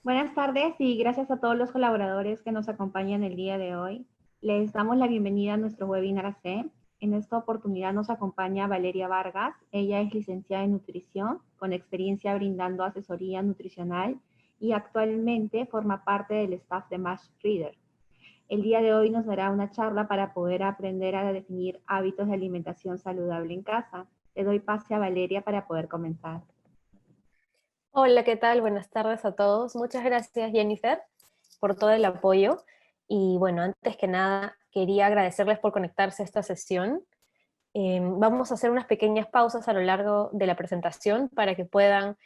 Buenas tardes y gracias a todos los colaboradores que nos acompañan el día de hoy. Les damos la bienvenida a nuestro webinar C. En esta oportunidad nos acompaña Valeria Vargas. Ella es licenciada en nutrición con experiencia brindando asesoría nutricional y actualmente forma parte del staff de Mash Reader. El día de hoy nos dará una charla para poder aprender a definir hábitos de alimentación saludable en casa. Le doy pase a Valeria para poder comenzar. Hola, ¿qué tal? Buenas tardes a todos. Muchas gracias, Jennifer, por todo el apoyo. Y bueno, antes que nada, quería agradecerles por conectarse a esta sesión. Vamos a hacer unas pequeñas pausas a lo largo de la presentación para que puedan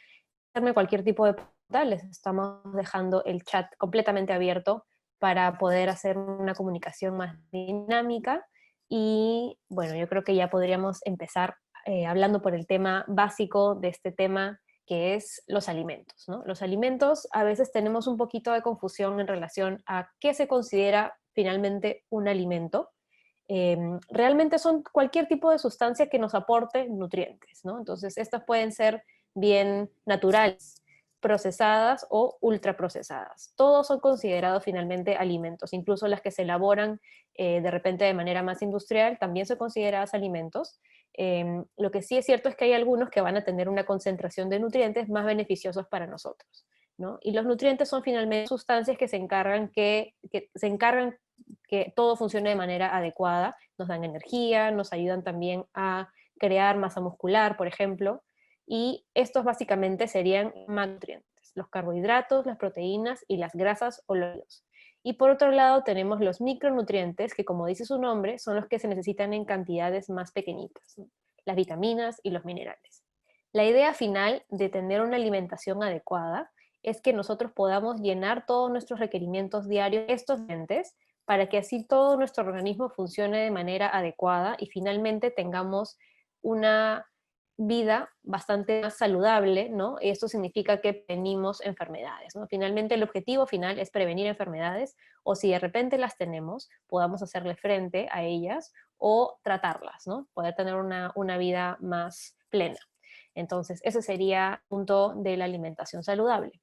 hacerme cualquier tipo de pregunta. Les estamos dejando el chat completamente abierto para poder hacer una comunicación más dinámica. Y bueno, yo creo que ya podríamos empezar hablando por el tema básico de este tema, que es los alimentos, ¿no? Los alimentos, a veces tenemos un poquito de confusión en relación a qué se considera finalmente un alimento. Realmente son cualquier tipo de sustancia que nos aporte nutrientes, ¿no? Entonces, estas pueden ser bien naturales, procesadas o ultraprocesadas. Todos son considerados finalmente alimentos, incluso las que se elaboran de repente de manera más industrial también son consideradas alimentos. Lo que sí es cierto es que hay algunos que van a tener una concentración de nutrientes más beneficiosos para nosotros, ¿no? Y los nutrientes son finalmente sustancias que se encargan que todo funcione de manera adecuada, nos dan energía, nos ayudan también a crear masa muscular, por ejemplo, y estos básicamente serían macronutrientes, los carbohidratos, las proteínas y las grasas o los. Y por otro lado tenemos los micronutrientes, que como dice su nombre, son los que se necesitan en cantidades más pequeñitas, ¿no? Las vitaminas y los minerales. La idea final de tener una alimentación adecuada es que nosotros podamos llenar todos nuestros requerimientos diarios de estos nutrientes para que así todo nuestro organismo funcione de manera adecuada y finalmente tengamos una vida bastante más saludable, ¿no? Esto significa que prevenimos enfermedades, ¿no? Finalmente el objetivo final es prevenir enfermedades o si de repente las tenemos, podamos hacerle frente a ellas o tratarlas, ¿no? Poder tener una vida más plena. Entonces, ese sería el punto de la alimentación saludable.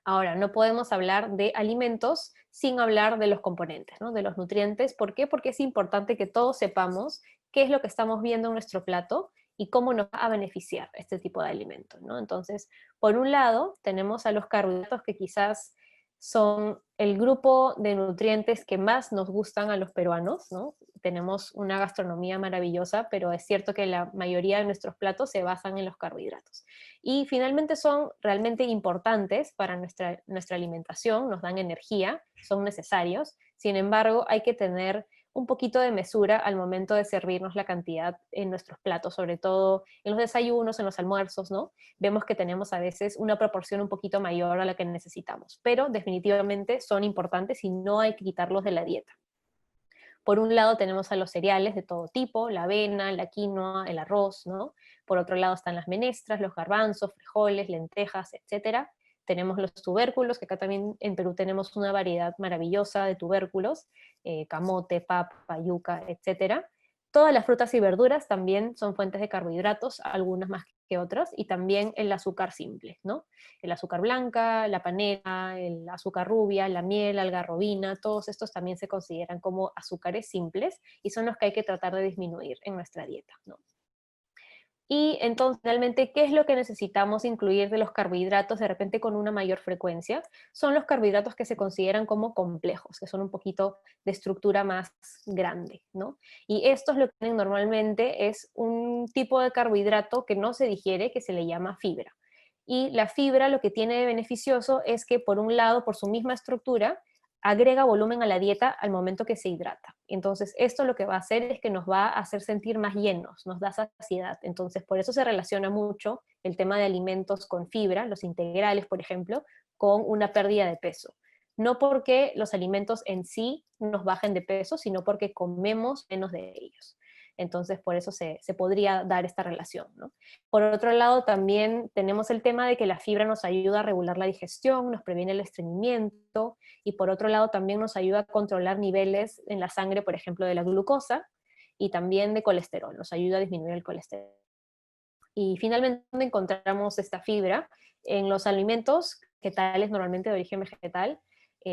Ahora, no podemos hablar de alimentos sin hablar de los componentes, ¿no? De los nutrientes. ¿Por qué? Porque es importante que todos sepamos qué es lo que estamos viendo en nuestro plato y cómo nos va a beneficiar este tipo de alimentos, ¿no? Entonces, por un lado, tenemos a los carbohidratos que quizás son el grupo de nutrientes que más nos gustan a los peruanos, ¿no? Tenemos una gastronomía maravillosa, pero es cierto que la mayoría de nuestros platos se basan en los carbohidratos. Y finalmente son realmente importantes para nuestra alimentación, nos dan energía, son necesarios. Sin embargo, hay que tener un poquito de mesura al momento de servirnos la cantidad en nuestros platos, sobre todo en los desayunos, en los almuerzos, ¿no? Vemos que tenemos a veces una proporción un poquito mayor a la que necesitamos, pero definitivamente son importantes y no hay que quitarlos de la dieta. Por un lado tenemos a los cereales de todo tipo, la avena, la quinoa, el arroz, ¿no? Por otro lado están las menestras, los garbanzos, frijoles, lentejas, etcétera. Tenemos los tubérculos, que acá también en Perú tenemos una variedad maravillosa de tubérculos, camote, papa, yuca, etcétera. Todas las frutas y verduras también son fuentes de carbohidratos, algunas más que otras, y también el azúcar simple, ¿no? El azúcar blanca, la panela, el azúcar rubia, la miel, la algarrobina, todos estos también se consideran como azúcares simples y son los que hay que tratar de disminuir en nuestra dieta, ¿no? Y entonces, realmente, ¿qué es lo que necesitamos incluir de los carbohidratos de repente con una mayor frecuencia? Son los carbohidratos que se consideran como complejos, que son un poquito de estructura más grande, ¿no? Y estos lo que tienen normalmente es un tipo de carbohidrato que no se digiere, que se le llama fibra. Y la fibra lo que tiene de beneficioso es que, por un lado, por su misma estructura, agrega volumen a la dieta al momento que se hidrata. Entonces, esto lo que va a hacer es que nos va a hacer sentir más llenos, nos da saciedad. Entonces, por eso se relaciona mucho el tema de alimentos con fibra, los integrales, por ejemplo, con una pérdida de peso. No porque los alimentos en sí nos bajen de peso, sino porque comemos menos de ellos. Entonces, por eso se podría dar esta relación, ¿no? Por otro lado, también tenemos el tema de que la fibra nos ayuda a regular la digestión, nos previene el estreñimiento, y por otro lado también nos ayuda a controlar niveles en la sangre, por ejemplo, de la glucosa y también de colesterol, nos ayuda a disminuir el colesterol. Y finalmente, ¿dónde encontramos esta fibra? En los alimentos vegetales, normalmente de origen vegetal,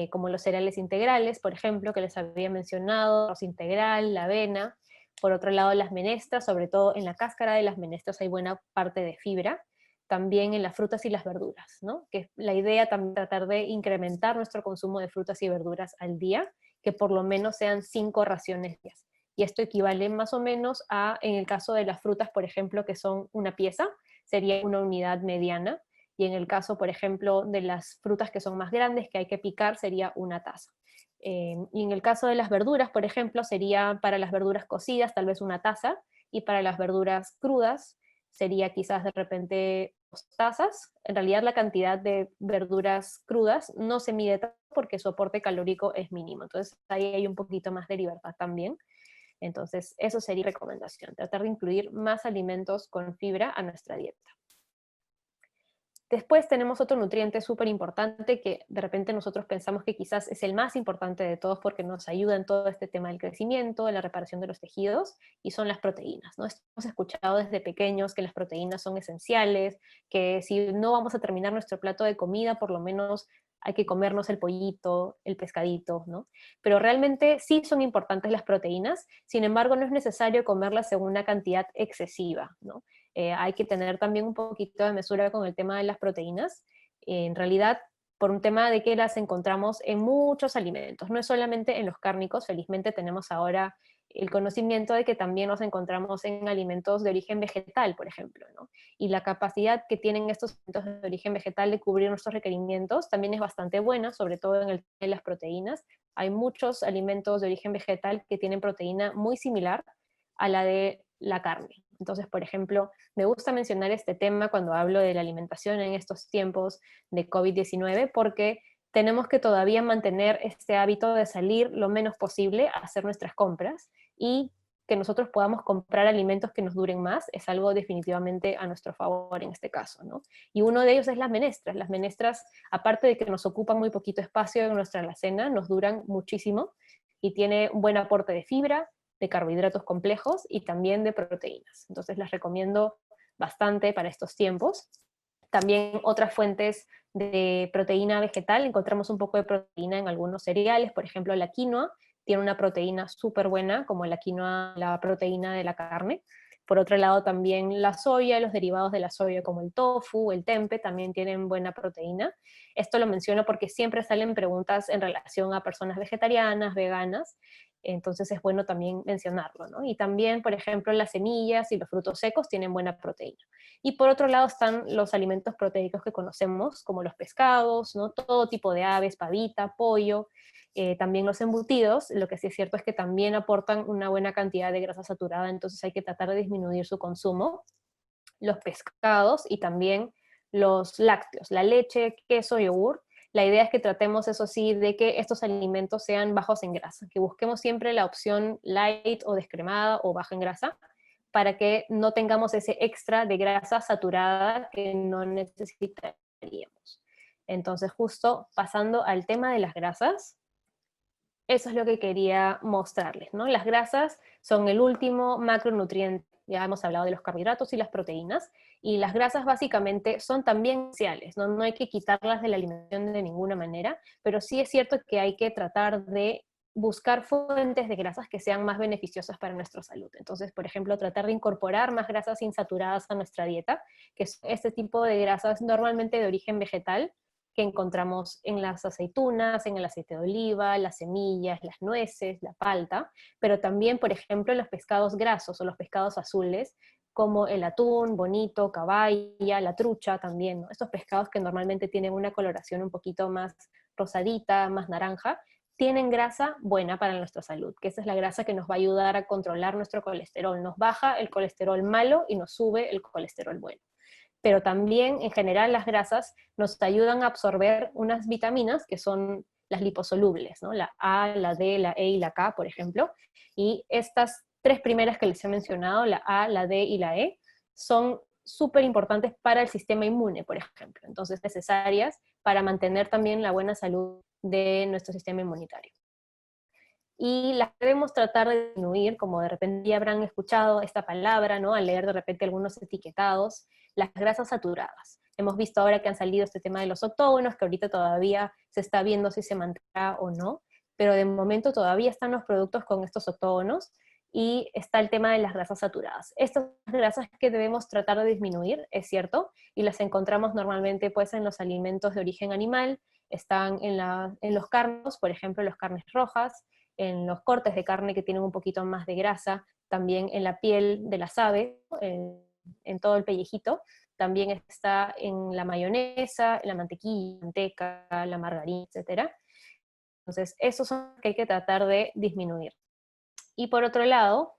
como los cereales integrales, por ejemplo, que les había mencionado, arroz integral, la avena. Por otro lado, las menestras, sobre todo en la cáscara de las menestras hay buena parte de fibra, también en las frutas y las verduras, ¿no? Que la idea también tratar de incrementar nuestro consumo de frutas y verduras al día, que por lo menos sean 5 raciones diarias. Y esto equivale más o menos a, en el caso de las frutas, por ejemplo, que son una pieza, sería una unidad mediana, y en el caso, por ejemplo, de las frutas que son más grandes, que hay que picar, sería una taza. Y en el caso de las verduras, por ejemplo, sería para las verduras cocidas tal vez una taza, y para las verduras crudas sería quizás de repente 2 tazas. En realidad la cantidad de verduras crudas no se mide tanto porque su aporte calórico es mínimo, entonces ahí hay un poquito más de libertad también. Entonces eso sería recomendación, tratar de incluir más alimentos con fibra a nuestra dieta. Después tenemos otro nutriente súper importante que de repente nosotros pensamos que quizás es el más importante de todos porque nos ayuda en todo este tema del crecimiento, en la reparación de los tejidos, y son las proteínas, ¿no? Hemos escuchado desde pequeños que las proteínas son esenciales, que si no vamos a terminar nuestro plato de comida, por lo menos hay que comernos el pollito, el pescadito, ¿no? Pero realmente sí son importantes las proteínas, sin embargo no es necesario comerlas en una cantidad excesiva, ¿no? Hay que tener también un poquito de mesura con el tema de las proteínas. En realidad, por un tema de que las encontramos en muchos alimentos, no es solamente en los cárnicos, felizmente tenemos ahora el conocimiento de que también nos encontramos en alimentos de origen vegetal, por ejemplo, ¿no? Y la capacidad que tienen estos alimentos de origen vegetal de cubrir nuestros requerimientos también es bastante buena, sobre todo en el tema de las proteínas. Hay muchos alimentos de origen vegetal que tienen proteína muy similar a la de la carne. Entonces, por ejemplo, me gusta mencionar este tema cuando hablo de la alimentación en estos tiempos de COVID-19 porque tenemos que todavía mantener este hábito de salir lo menos posible a hacer nuestras compras, y que nosotros podamos comprar alimentos que nos duren más es algo definitivamente a nuestro favor en este caso, ¿no? Y uno de ellos es las menestras. Las menestras, aparte de que nos ocupan muy poquito espacio en nuestra alacena, nos duran muchísimo y tiene un buen aporte de fibra, de carbohidratos complejos y también de proteínas. Entonces las recomiendo bastante para estos tiempos. También otras fuentes de proteína vegetal, encontramos un poco de proteína en algunos cereales, por ejemplo la quinoa tiene una proteína súper buena, como la quinoa, la proteína de la carne. Por otro lado también la soya, los derivados de la soya como el tofu, el tempe, también tienen buena proteína. Esto lo menciono porque siempre salen preguntas en relación a personas vegetarianas, veganas, entonces es bueno también mencionarlo, ¿no? Y también, por ejemplo, las semillas y los frutos secos tienen buena proteína. Y por otro lado están los alimentos proteicos que conocemos, como los pescados, ¿no? Todo tipo de aves, pavita, pollo, también los embutidos. Lo que sí es cierto es que también aportan una buena cantidad de grasa saturada, entonces hay que tratar de disminuir su consumo. Los pescados y también los lácteos, la leche, queso, yogur. La idea es que tratemos, eso sí, de que estos alimentos sean bajos en grasa, que busquemos siempre la opción light o descremada o baja en grasa, para que no tengamos ese extra de grasa saturada que no necesitaríamos. Entonces, justo pasando al tema de las grasas, eso es lo que quería mostrarles, ¿no? Las grasas son el último macronutriente. Ya hemos hablado de los carbohidratos y las proteínas, y las grasas básicamente son también esenciales, ¿no? No hay que quitarlas de la alimentación de ninguna manera, pero sí es cierto que hay que tratar de buscar fuentes de grasas que sean más beneficiosas para nuestra salud. Entonces, por ejemplo, tratar de incorporar más grasas insaturadas a nuestra dieta, que es este tipo de grasas normalmente de origen vegetal, que encontramos en las aceitunas, en el aceite de oliva, las semillas, las nueces, la palta, pero también, por ejemplo, en los pescados grasos o los pescados azules, como el atún, bonito, caballa, la trucha también, ¿no? Estos pescados que normalmente tienen una coloración un poquito más rosadita, más naranja, tienen grasa buena para nuestra salud, que esa es la grasa que nos va a ayudar a controlar nuestro colesterol. Nos baja el colesterol malo y nos sube el colesterol bueno. Pero también en general las grasas nos ayudan a absorber unas vitaminas que son las liposolubles, ¿no? La A, la D, la E y la K, por ejemplo. Y estas 3 primeras que les he mencionado, la A, la D y la E, son súper importantes para el sistema inmune, por ejemplo. Entonces, necesarias para mantener también la buena salud de nuestro sistema inmunitario. Y las debemos tratar de disminuir, como de repente ya habrán escuchado esta palabra, ¿no? Al leer de repente algunos etiquetados, las grasas saturadas. Hemos visto ahora que han salido este tema de los octógonos, que ahorita todavía se está viendo si se mantendrá o no, pero de momento todavía están los productos con estos octógonos, y está el tema de las grasas saturadas. Estas grasas que debemos tratar de disminuir, es cierto, y las encontramos normalmente pues en los alimentos de origen animal, están en los carnos, por ejemplo, las carnes rojas, en los cortes de carne que tienen un poquito más de grasa, también en la piel de las aves, en todo el pellejito, también está en la mayonesa, en la mantequilla, manteca, la margarina, etc. Entonces, esos son los que hay que tratar de disminuir. Y por otro lado,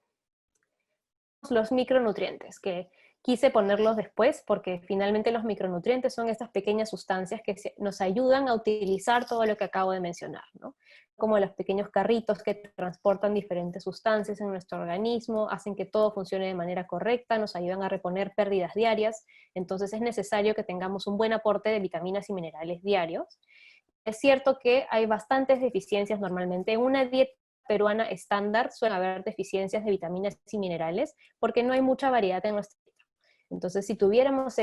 los micronutrientes, que quise ponerlos después porque finalmente los micronutrientes son estas pequeñas sustancias que nos ayudan a utilizar todo lo que acabo de mencionar, ¿no? Como los pequeños carritos que transportan diferentes sustancias en nuestro organismo, hacen que todo funcione de manera correcta, nos ayudan a reponer pérdidas diarias, entonces es necesario que tengamos un buen aporte de vitaminas y minerales diarios. Es cierto que hay bastantes deficiencias normalmente en una dieta peruana estándar, suele haber deficiencias de vitaminas y minerales porque no hay mucha variedad en nuestra dieta. Entonces, si tuviéramos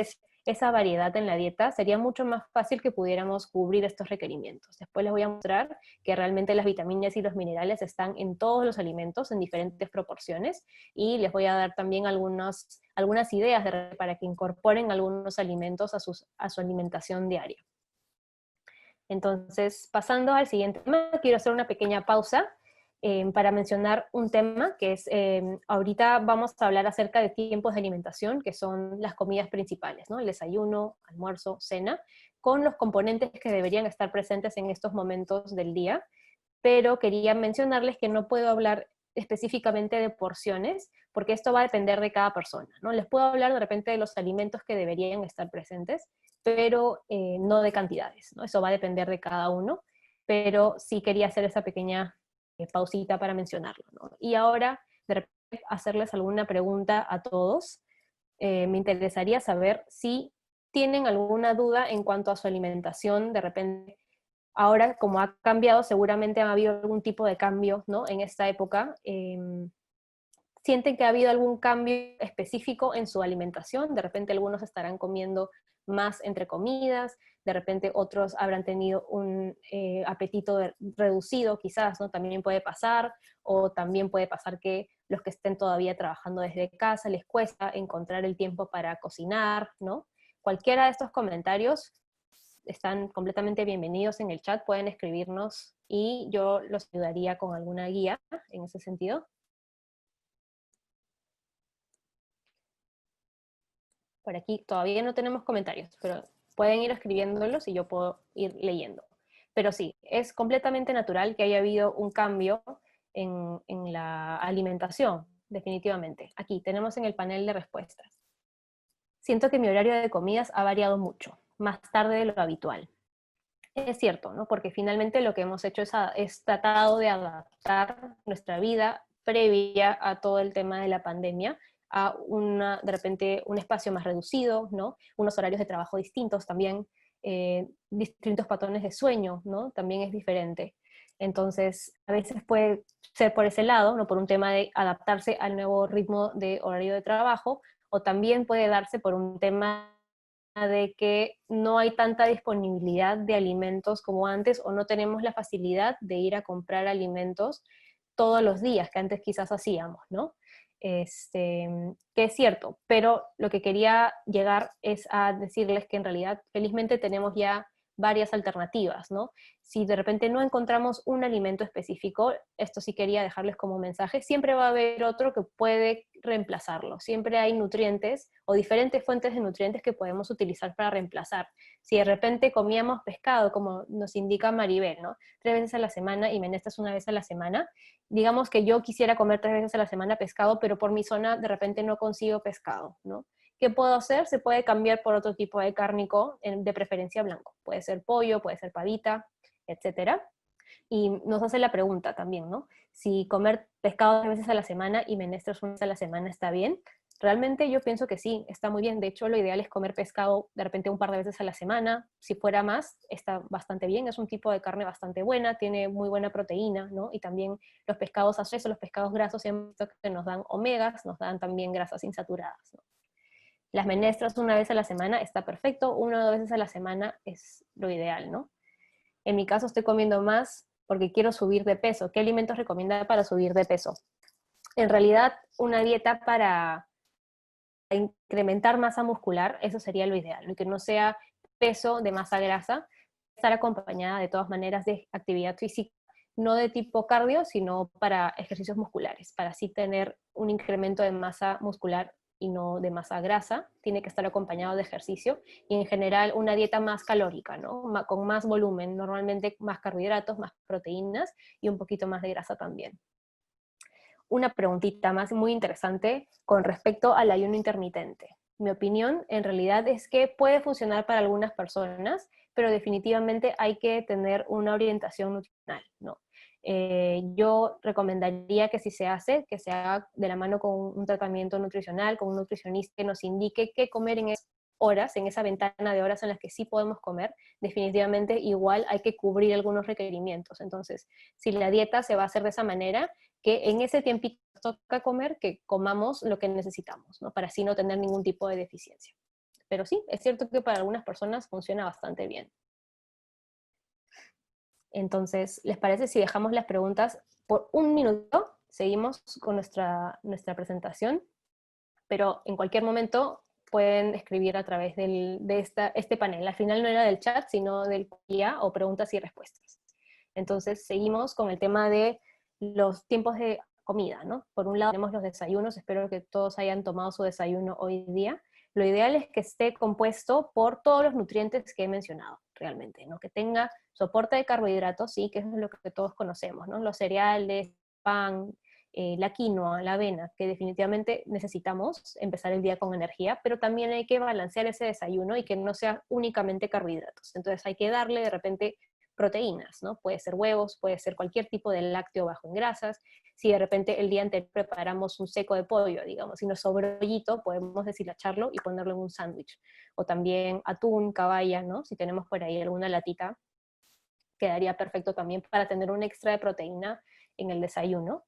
esa variedad en la dieta, sería mucho más fácil que pudiéramos cubrir estos requerimientos. Después les voy a mostrar que realmente las vitaminas y los minerales están en todos los alimentos en diferentes proporciones, y les voy a dar también algunas ideas para que incorporen algunos alimentos a su alimentación diaria. Entonces, pasando al siguiente tema, quiero hacer una pequeña pausa para mencionar un tema que es, ahorita vamos a hablar acerca de tiempos de alimentación, que son las comidas principales, ¿no? El desayuno, almuerzo, cena, con los componentes que deberían estar presentes en estos momentos del día, pero quería mencionarles que no puedo hablar específicamente de porciones, porque esto va a depender de cada persona, ¿no? Les puedo hablar de repente de los alimentos que deberían estar presentes, pero no de cantidades, ¿no? Eso va a depender de cada uno, pero sí quería hacer esa pequeña pausita para mencionarlo, ¿no? Y ahora, de repente, hacerles alguna pregunta a todos. Me interesaría saber si tienen alguna duda en cuanto a su alimentación, de repente. Ahora, como ha cambiado, seguramente ha habido algún tipo de cambio, ¿no? En esta época. ¿Sienten que ha habido algún cambio específico en su alimentación? De repente algunos estarán comiendo más entre comidas, de repente otros habrán tenido un apetito reducido, quizás, ¿no? También puede pasar, o también puede pasar que los que estén todavía trabajando desde casa les cuesta encontrar el tiempo para cocinar, ¿no? Cualquiera de estos comentarios están completamente bienvenidos en el chat, pueden escribirnos y yo los ayudaría con alguna guía en ese sentido. Por aquí todavía no tenemos comentarios, pero pueden ir escribiéndolos y yo puedo ir leyendo. Pero sí, es completamente natural que haya habido un cambio en la alimentación, definitivamente. Aquí tenemos en el panel de respuestas. Siento que mi horario de comidas ha variado mucho, más tarde de lo habitual. Es cierto, ¿no? Porque finalmente lo que hemos hecho es tratado de adaptar nuestra vida previa a todo el tema de la pandemia a de repente un espacio más reducido, ¿no? Unos horarios de trabajo distintos también, distintos patrones de sueño, ¿no? También es diferente. Entonces, a veces puede ser por ese lado, ¿no? Por un tema de adaptarse al nuevo ritmo de horario de trabajo, o también puede darse por un tema de que no hay tanta disponibilidad de alimentos como antes, o no tenemos la facilidad de ir a comprar alimentos todos los días, que antes quizás hacíamos, ¿no? Que es cierto, pero lo que quería llegar es a decirles que en realidad felizmente tenemos ya varias alternativas, ¿no? Si de repente no encontramos un alimento específico, esto sí quería dejarles como mensaje, siempre va a haber otro que puede reemplazarlo, siempre hay nutrientes o diferentes fuentes de nutrientes que podemos utilizar para reemplazar. Si de repente comíamos pescado, como nos indica Maribel, ¿no? 3 veces a la semana y Menestras una vez a la semana, digamos que yo quisiera comer 3 veces a la semana pescado, pero por mi zona de repente no consigo pescado, ¿no? ¿Qué puedo hacer? Se puede cambiar por otro tipo de cárnico, de preferencia blanco. Puede ser pollo, puede ser pavita, etc. Y nos hace la pregunta también, ¿no? Si comer pescado 3 veces a la semana y menestras una vez a la semana está bien. Realmente yo pienso que sí, está muy bien. De hecho, lo ideal es comer pescado de repente un par de veces a la semana. Si fuera más, está bastante bien. Es un tipo de carne bastante buena, tiene muy buena proteína, ¿no? Y también los pescados azules, los pescados grasos, siempre que nos dan omegas, nos dan también grasas insaturadas, ¿no? Las menestras una vez a la semana está perfecto, 1 o 2 veces a la semana es lo ideal, ¿no? En mi caso estoy comiendo más porque quiero subir de peso. ¿Qué alimentos recomienda para subir de peso? En realidad, una dieta para incrementar masa muscular, eso sería lo ideal, y que no sea peso de masa grasa, estar acompañada de todas maneras de actividad física, no de tipo cardio, sino para ejercicios musculares, para así tener un incremento de masa muscular y no de masa grasa. Tiene que estar acompañado de ejercicio y en general una dieta más calórica, ¿no? Con más volumen, normalmente más carbohidratos, más proteínas y un poquito más de grasa también. Una preguntita más muy interesante con respecto al ayuno intermitente. Mi opinión en realidad es que puede funcionar para algunas personas, pero definitivamente hay que tener una orientación nutricional, ¿no? Yo recomendaría que si se hace, que se haga de la mano con un tratamiento nutricional, con un nutricionista que nos indique qué comer en esas horas, en esa ventana de horas en las que sí podemos comer. Definitivamente igual hay que cubrir algunos requerimientos. Entonces, si la dieta se va a hacer de esa manera, que en ese tiempito toca comer, que comamos lo que necesitamos, ¿no? Para así no tener ningún tipo de deficiencia. Pero sí, es cierto que para algunas personas funciona bastante bien. Entonces, ¿les parece si dejamos las preguntas por un minuto? Seguimos con nuestra presentación, pero en cualquier momento pueden escribir a través de este panel. Al final no era del chat, sino del guía o preguntas y respuestas. Entonces, seguimos con el tema de los tiempos de comida, ¿no? Por un lado tenemos los desayunos, espero que todos hayan tomado su desayuno hoy día. Lo ideal es que esté compuesto por todos los nutrientes que he mencionado realmente, ¿no? Que tenga soporte de carbohidratos, sí, que es lo que todos conocemos, ¿no? Los cereales, pan, la quinoa, la avena, que definitivamente necesitamos empezar el día con energía, pero también hay que balancear ese desayuno y que no sea únicamente carbohidratos. Entonces hay que darle de repente proteínas, ¿no? Puede ser huevos, puede ser cualquier tipo de lácteo bajo en grasas. Si de repente el día anterior preparamos un seco de pollo, digamos, si nos sobró pollito, podemos deshilacharlo y ponerlo en un sándwich. O también atún, caballa, ¿no? Si tenemos por ahí alguna latita, quedaría perfecto también para tener un extra de proteína en el desayuno.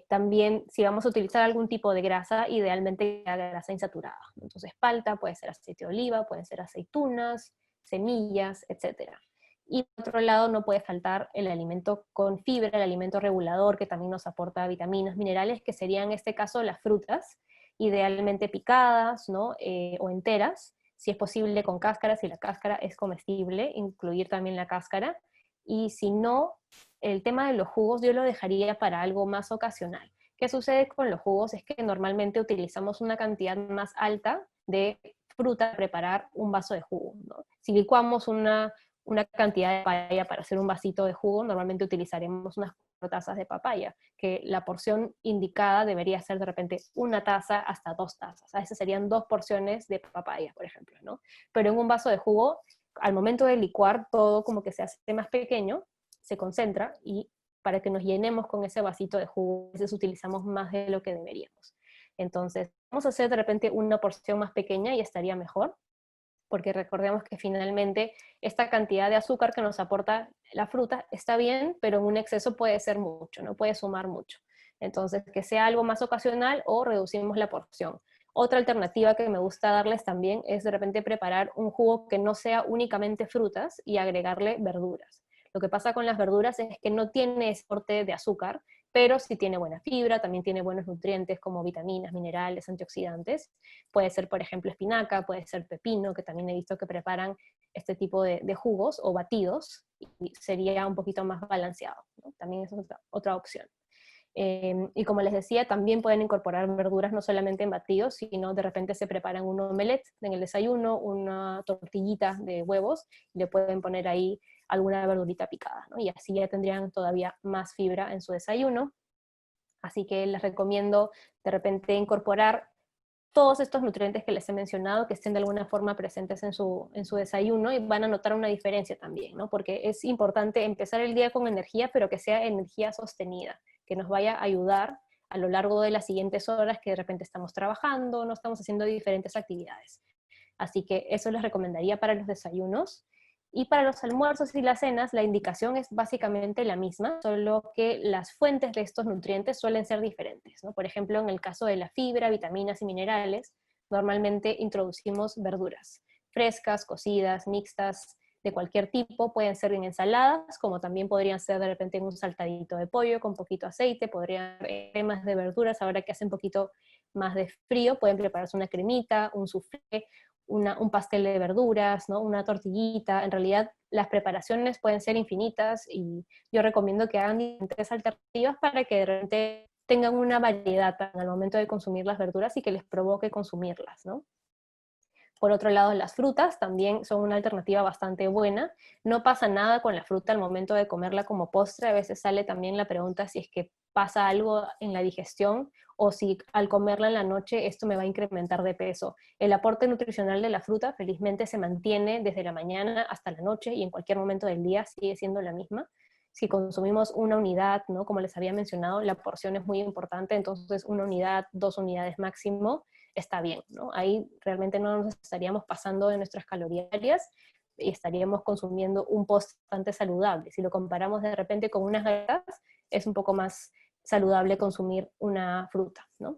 También, si vamos a utilizar algún tipo de grasa, idealmente la grasa insaturada. Entonces, palta, puede ser aceite de oliva, pueden ser aceitunas, semillas, etcétera. Y por otro lado, no puede faltar el alimento con fibra, el alimento regulador, que también nos aporta vitaminas, minerales, que serían en este caso las frutas, idealmente picadas, ¿no? O enteras, si es posible con cáscara, si la cáscara es comestible, incluir también la cáscara, y si no, el tema de los jugos yo lo dejaría para algo más ocasional. ¿Qué sucede con los jugos? Es que normalmente utilizamos una cantidad más alta de fruta para preparar un vaso de jugo, ¿no? Si licuamos una cantidad de papaya para hacer un vasito de jugo, normalmente utilizaremos unas 4 tazas de papaya, que la porción indicada debería ser de repente 1 taza hasta 2 tazas. A veces serían 2 porciones de papaya, por ejemplo, ¿no? Pero en un vaso de jugo, al momento de licuar, todo como que se hace más pequeño, se concentra, y para que nos llenemos con ese vasito de jugo, a veces utilizamos más de lo que deberíamos. Entonces, vamos a hacer de repente una porción más pequeña y estaría mejor, porque recordemos que finalmente esta cantidad de azúcar que nos aporta la fruta está bien, pero en un exceso puede ser mucho, no puede sumar mucho. Entonces, que sea algo más ocasional o reducimos la porción. Otra alternativa que me gusta darles también es de repente preparar un jugo que no sea únicamente frutas y agregarle verduras. Lo que pasa con las verduras es que no tiene ese aporte de azúcar, pero sí tiene buena fibra, también tiene buenos nutrientes como vitaminas, minerales, antioxidantes. Puede ser, por ejemplo, espinaca, puede ser pepino, que también he visto que preparan este tipo de jugos o batidos, y sería un poquito más balanceado, ¿no? También es otra opción. Y como les decía, también pueden incorporar verduras no solamente en batidos, sino de repente se preparan un omelette en el desayuno, una tortillita de huevos, y le pueden poner ahí alguna verdurita picada, ¿no? Y así ya tendrían todavía más fibra en su desayuno. Así que les recomiendo de repente incorporar todos estos nutrientes que les he mencionado, que estén de alguna forma presentes en su desayuno, y van a notar una diferencia también, ¿no? Porque es importante empezar el día con energía, pero que sea energía sostenida, que nos vaya a ayudar a lo largo de las siguientes horas que de repente estamos trabajando, no estamos haciendo diferentes actividades. Así que eso les recomendaría para los desayunos. Y para los almuerzos y las cenas, la indicación es básicamente la misma, solo que las fuentes de estos nutrientes suelen ser diferentes, ¿no? Por ejemplo, en el caso de la fibra, vitaminas y minerales, normalmente introducimos verduras frescas, cocidas, mixtas, de cualquier tipo, pueden ser en ensaladas, como también podrían ser de repente en un saltadito de pollo con poquito aceite, podrían ser cremas de verduras, ahora que hace un poquito más de frío, pueden prepararse una cremita, un soufflé, un pastel de verduras, ¿no? Una tortillita. En realidad las preparaciones pueden ser infinitas y yo recomiendo que hagan diferentes alternativas para que de repente tengan una variedad al momento de consumir las verduras y que les provoque consumirlas, ¿no? Por otro lado, las frutas también son una alternativa bastante buena. No pasa nada con la fruta al momento de comerla como postre. A veces sale también la pregunta si es que pasa algo en la digestión o si al comerla en la noche esto me va a incrementar de peso. El aporte nutricional de la fruta felizmente se mantiene desde la mañana hasta la noche y en cualquier momento del día sigue siendo la misma. Si consumimos una unidad, ¿no? Como les había mencionado, la porción es muy importante, entonces una unidad, 2 unidades máximo, está bien, ¿no? Ahí realmente no nos estaríamos pasando de nuestras calorías diarias y estaríamos consumiendo un postre bastante saludable. Si lo comparamos de repente con unas galletas, es un poco más saludable consumir una fruta, ¿no?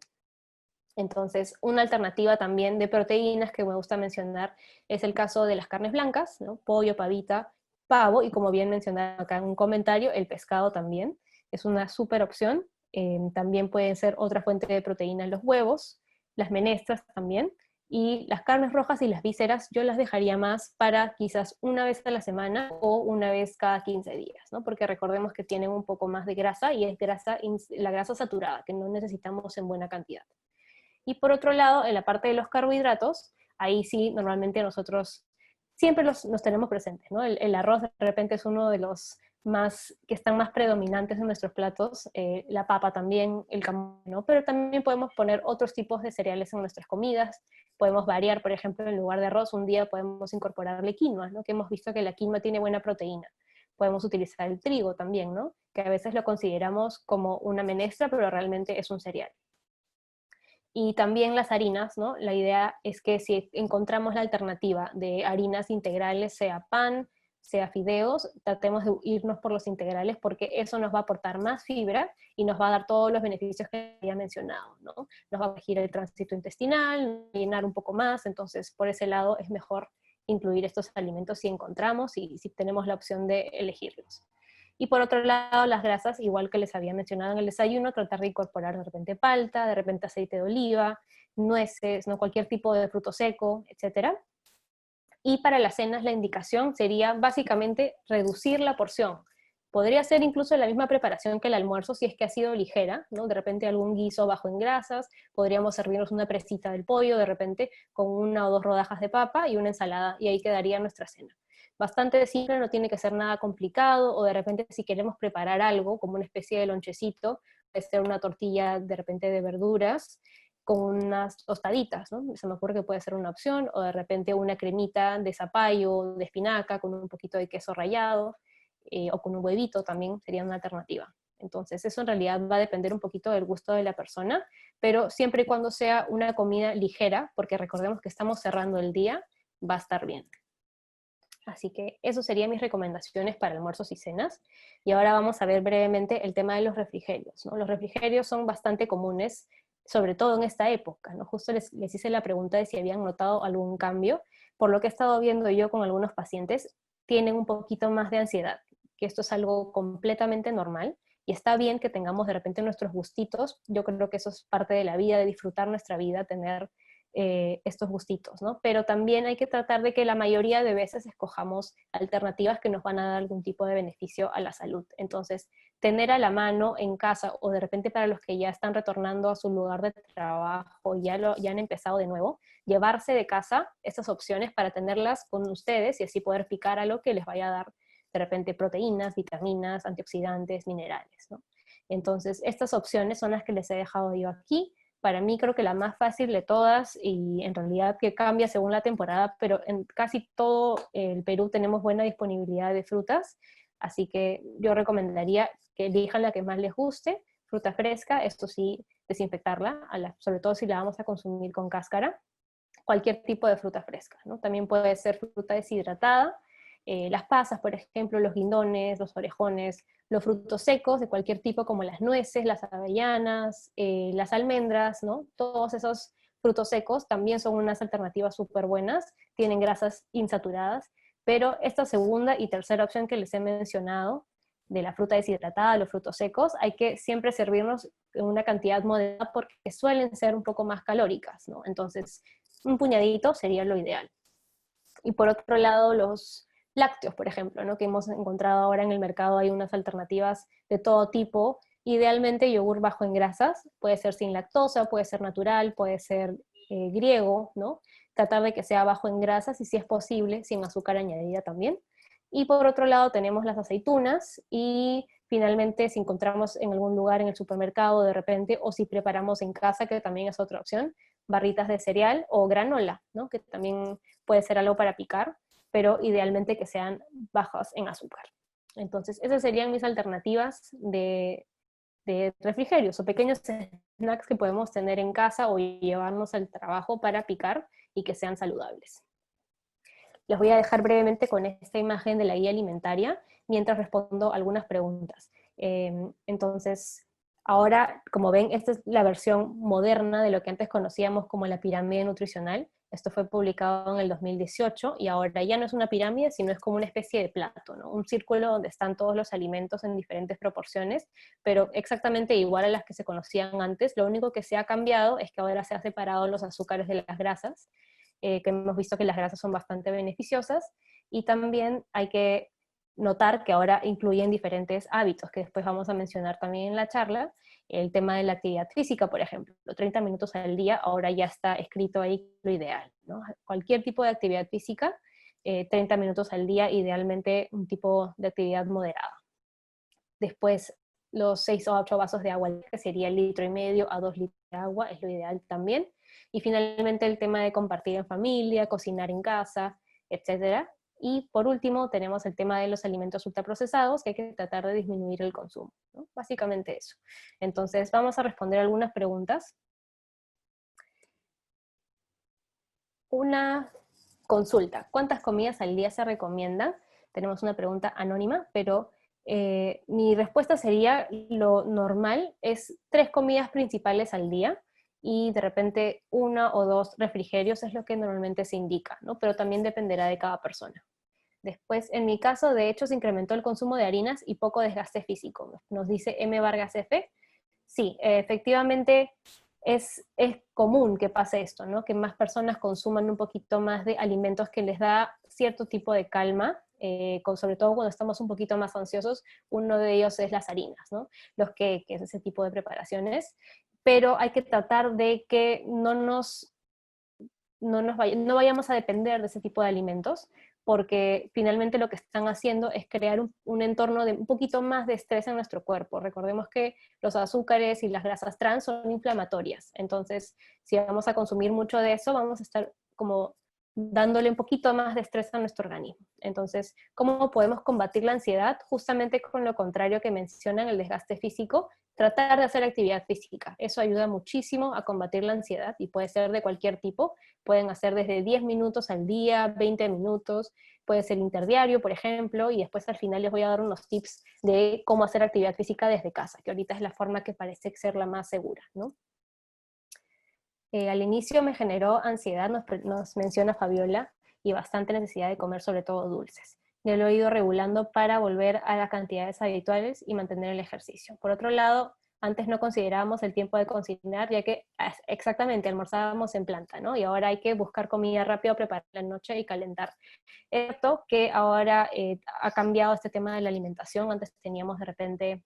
Entonces, una alternativa también de proteínas que me gusta mencionar es el caso de las carnes blancas, ¿no? Pollo, pavita, pavo, y como bien mencionaba acá en un comentario, el pescado también es una súper opción. También pueden ser otra fuente de proteína en los huevos, las menestras también, y las carnes rojas y las vísceras yo las dejaría más para quizás una vez a la semana o una vez cada 15 días, ¿no? Porque recordemos que tienen un poco más de grasa y es la grasa saturada, que no necesitamos en buena cantidad. Y por otro lado, en la parte de los carbohidratos, ahí sí, normalmente nosotros siempre nos tenemos presentes, ¿no? El arroz de repente es uno de los más, que están más predominantes en nuestros platos, la papa también, el camote, ¿no? Pero también podemos poner otros tipos de cereales en nuestras comidas, podemos variar, por ejemplo, en lugar de arroz, un día podemos incorporarle quinoa, ¿no? Que hemos visto que la quinoa tiene buena proteína. Podemos utilizar el trigo también, ¿no? Que a veces lo consideramos como una menestra, pero realmente es un cereal. Y también las harinas, ¿no? La idea es que si encontramos la alternativa de harinas integrales, sea pan, sea fideos, tratemos de irnos por los integrales porque eso nos va a aportar más fibra y nos va a dar todos los beneficios que había mencionado, ¿no? Nos va a corregir el tránsito intestinal, llenar un poco más, entonces por ese lado es mejor incluir estos alimentos si encontramos y si tenemos la opción de elegirlos. Y por otro lado, las grasas, igual que les había mencionado en el desayuno, tratar de incorporar de repente palta, de repente aceite de oliva, nueces, ¿no? Cualquier tipo de fruto seco, etc. Y para las cenas la indicación sería básicamente reducir la porción. Podría ser incluso la misma preparación que el almuerzo si es que ha sido ligera, ¿no? De repente algún guiso bajo en grasas, podríamos servirnos una presita del pollo, de repente con 1 o 2 rodajas de papa y una ensalada, y ahí quedaría nuestra cena. Bastante simple, no tiene que ser nada complicado, o de repente si queremos preparar algo, como una especie de lonchecito, puede ser una tortilla de repente de verduras, con unas tostaditas, ¿no? Se me ocurre que puede ser una opción, o de repente una cremita de zapallo, de espinaca, con un poquito de queso rallado, o con un huevito también sería una alternativa. Entonces eso en realidad va a depender un poquito del gusto de la persona, pero siempre y cuando sea una comida ligera, porque recordemos que estamos cerrando el día, va a estar bien. Así que eso serían mis recomendaciones para almuerzos y cenas. Y ahora vamos a ver brevemente el tema de los refrigerios, ¿no? Los refrigerios son bastante comunes, sobre todo en esta época, ¿no? Justo les hice la pregunta de si habían notado algún cambio. Por lo que he estado viendo yo con algunos pacientes, tienen un poquito más de ansiedad, que esto es algo completamente normal. Y está bien que tengamos de repente nuestros gustitos. Yo creo que eso es parte de la vida, de disfrutar nuestra vida, tener estos gustitos, ¿no? Pero también hay que tratar de que la mayoría de veces escojamos alternativas que nos van a dar algún tipo de beneficio a la salud. Entonces, tener a la mano en casa o de repente para los que ya están retornando a su lugar de trabajo, ya han empezado de nuevo, llevarse de casa estas opciones para tenerlas con ustedes y así poder picar algo que les vaya a dar de repente proteínas, vitaminas, antioxidantes, minerales, ¿no? Entonces, estas opciones son las que les he dejado yo aquí. Para mí creo que la más fácil de todas, y en realidad que cambia según la temporada, pero en casi todo el Perú tenemos buena disponibilidad de frutas, así que yo recomendaría que elijan la que más les guste, fruta fresca, esto sí, desinfectarla, sobre todo si la vamos a consumir con cáscara, cualquier tipo de fruta fresca, ¿no? También puede ser fruta deshidratada, las pasas, por ejemplo, los guindones, los orejones, los frutos secos de cualquier tipo como las nueces, las avellanas, las almendras, ¿no? Todos esos frutos secos también son unas alternativas súper buenas, tienen grasas insaturadas, pero esta segunda y tercera opción que les he mencionado, de la fruta deshidratada, los frutos secos, hay que siempre servirnos en una cantidad moderada porque suelen ser un poco más calóricas, ¿no? Entonces, un puñadito sería lo ideal. Y por otro lado, los lácteos, por ejemplo, ¿no? Que hemos encontrado ahora en el mercado, hay unas alternativas de todo tipo. Idealmente yogur bajo en grasas, puede ser sin lactosa, puede ser natural, puede ser griego, ¿no? Tratar de que sea bajo en grasas y si es posible, sin azúcar añadida también. Y por otro lado tenemos las aceitunas y finalmente si encontramos en algún lugar en el supermercado de repente o si preparamos en casa, que también es otra opción, barritas de cereal o granola, ¿no? Que también puede ser algo para picar, pero idealmente que sean bajas en azúcar. Entonces, esas serían mis alternativas de refrigerios o pequeños snacks que podemos tener en casa o llevarnos al trabajo para picar y que sean saludables. Les voy a dejar brevemente con esta imagen de la guía alimentaria mientras respondo algunas preguntas. Entonces, ahora, como ven, esta es la versión moderna de lo que antes conocíamos como la pirámide nutricional. Esto fue publicado en el 2018 y ahora ya no es una pirámide, sino es como una especie de plato, ¿no? Un círculo donde están todos los alimentos en diferentes proporciones, pero exactamente igual a las que se conocían antes. Lo único que se ha cambiado es que ahora se ha separado los azúcares de las grasas, que hemos visto que las grasas son bastante beneficiosas, y también hay que notar que ahora incluyen diferentes hábitos, que después vamos a mencionar también en la charla, el tema de la actividad física, por ejemplo, 30 minutos al día, ahora ya está escrito ahí lo ideal, ¿no? Cualquier tipo de actividad física, 30 minutos al día, idealmente un tipo de actividad moderada. Después, los 6 o 8 vasos de agua, que sería 1,5 litros a 2 litros de agua, es lo ideal también. Y finalmente el tema de compartir en familia, cocinar en casa, etc. Y por último tenemos el tema de los alimentos ultraprocesados, que hay que tratar de disminuir el consumo, ¿no? Básicamente eso. Entonces vamos a responder algunas preguntas. Una consulta: ¿cuántas comidas al día se recomiendan? Tenemos una pregunta anónima, pero mi respuesta sería, lo normal es 3 comidas principales al día, y de repente 1 o 2 refrigerios es lo que normalmente se indica, ¿no? Pero también dependerá de cada persona. Después, en mi caso, de hecho, se incrementó el consumo de harinas y poco desgaste físico. Nos dice M. Vargas F. Sí, efectivamente es común que pase esto, ¿no? Que más personas consuman un poquito más de alimentos que les da cierto tipo de calma, sobre todo cuando estamos un poquito más ansiosos. Uno de ellos es las harinas, ¿no? Los que es ese tipo de preparaciones. Pero hay que tratar de que no vayamos a depender de ese tipo de alimentos, porque finalmente lo que están haciendo es crear un entorno de un poquito más de estrés en nuestro cuerpo. Recordemos que los azúcares y las grasas trans son inflamatorias, entonces si vamos a consumir mucho de eso, vamos a estar como dándole un poquito más de estrés a nuestro organismo. Entonces, ¿cómo podemos combatir la ansiedad? Justamente con lo contrario que mencionan, el desgaste físico, tratar de hacer actividad física. Eso ayuda muchísimo a combatir la ansiedad y puede ser de cualquier tipo. Pueden hacer desde 10 minutos al día, 20 minutos, puede ser interdiario, por ejemplo, y después al final les voy a dar unos tips de cómo hacer actividad física desde casa, que ahorita es la forma que parece ser la más segura, ¿no? Al inicio me generó ansiedad, nos menciona Fabiola, y bastante necesidad de comer sobre todo dulces. Yo lo he ido regulando para volver a las cantidades habituales y mantener el ejercicio. Por otro lado, antes no considerábamos el tiempo de cocinar, ya que exactamente almorzábamos en planta, ¿no? Y ahora hay que buscar comida rápida, preparar la noche y calentar. Esto que ahora ha cambiado este tema de la alimentación. Antes teníamos de repente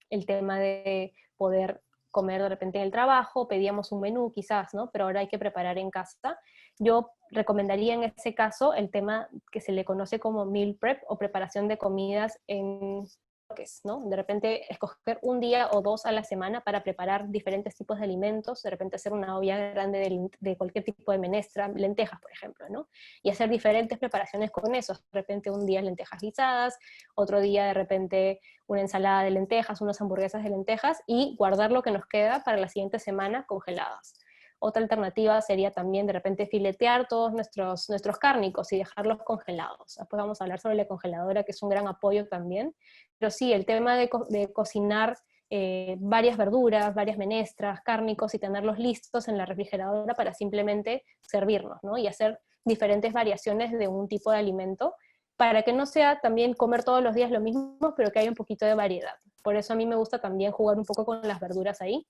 el tema de poder comer de repente en el trabajo, pedíamos un menú quizás, ¿no? Pero ahora hay que preparar en casa. Yo recomendaría en ese caso el tema que se le conoce como meal prep o preparación de comidas en bloques, ¿no? De repente escoger un día o 2 a la semana para preparar diferentes tipos de alimentos, de repente hacer una olla grande de cualquier tipo de menestra, lentejas, por ejemplo, ¿no? Y hacer diferentes preparaciones con eso. De repente un día lentejas guisadas, otro día de repente una ensalada de lentejas, unas hamburguesas de lentejas, y guardar lo que nos queda para la siguiente semana congeladas. Otra alternativa sería también de repente filetear todos nuestros cárnicos y dejarlos congelados. Después vamos a hablar sobre la congeladora, que es un gran apoyo también. Pero sí, el tema de cocinar varias verduras, varias menestras, cárnicos y tenerlos listos en la refrigeradora para simplemente servirnos, ¿no? Y hacer diferentes variaciones de un tipo de alimento para que no sea también comer todos los días lo mismo, pero que haya un poquito de variedad. Por eso a mí me gusta también jugar un poco con las verduras ahí.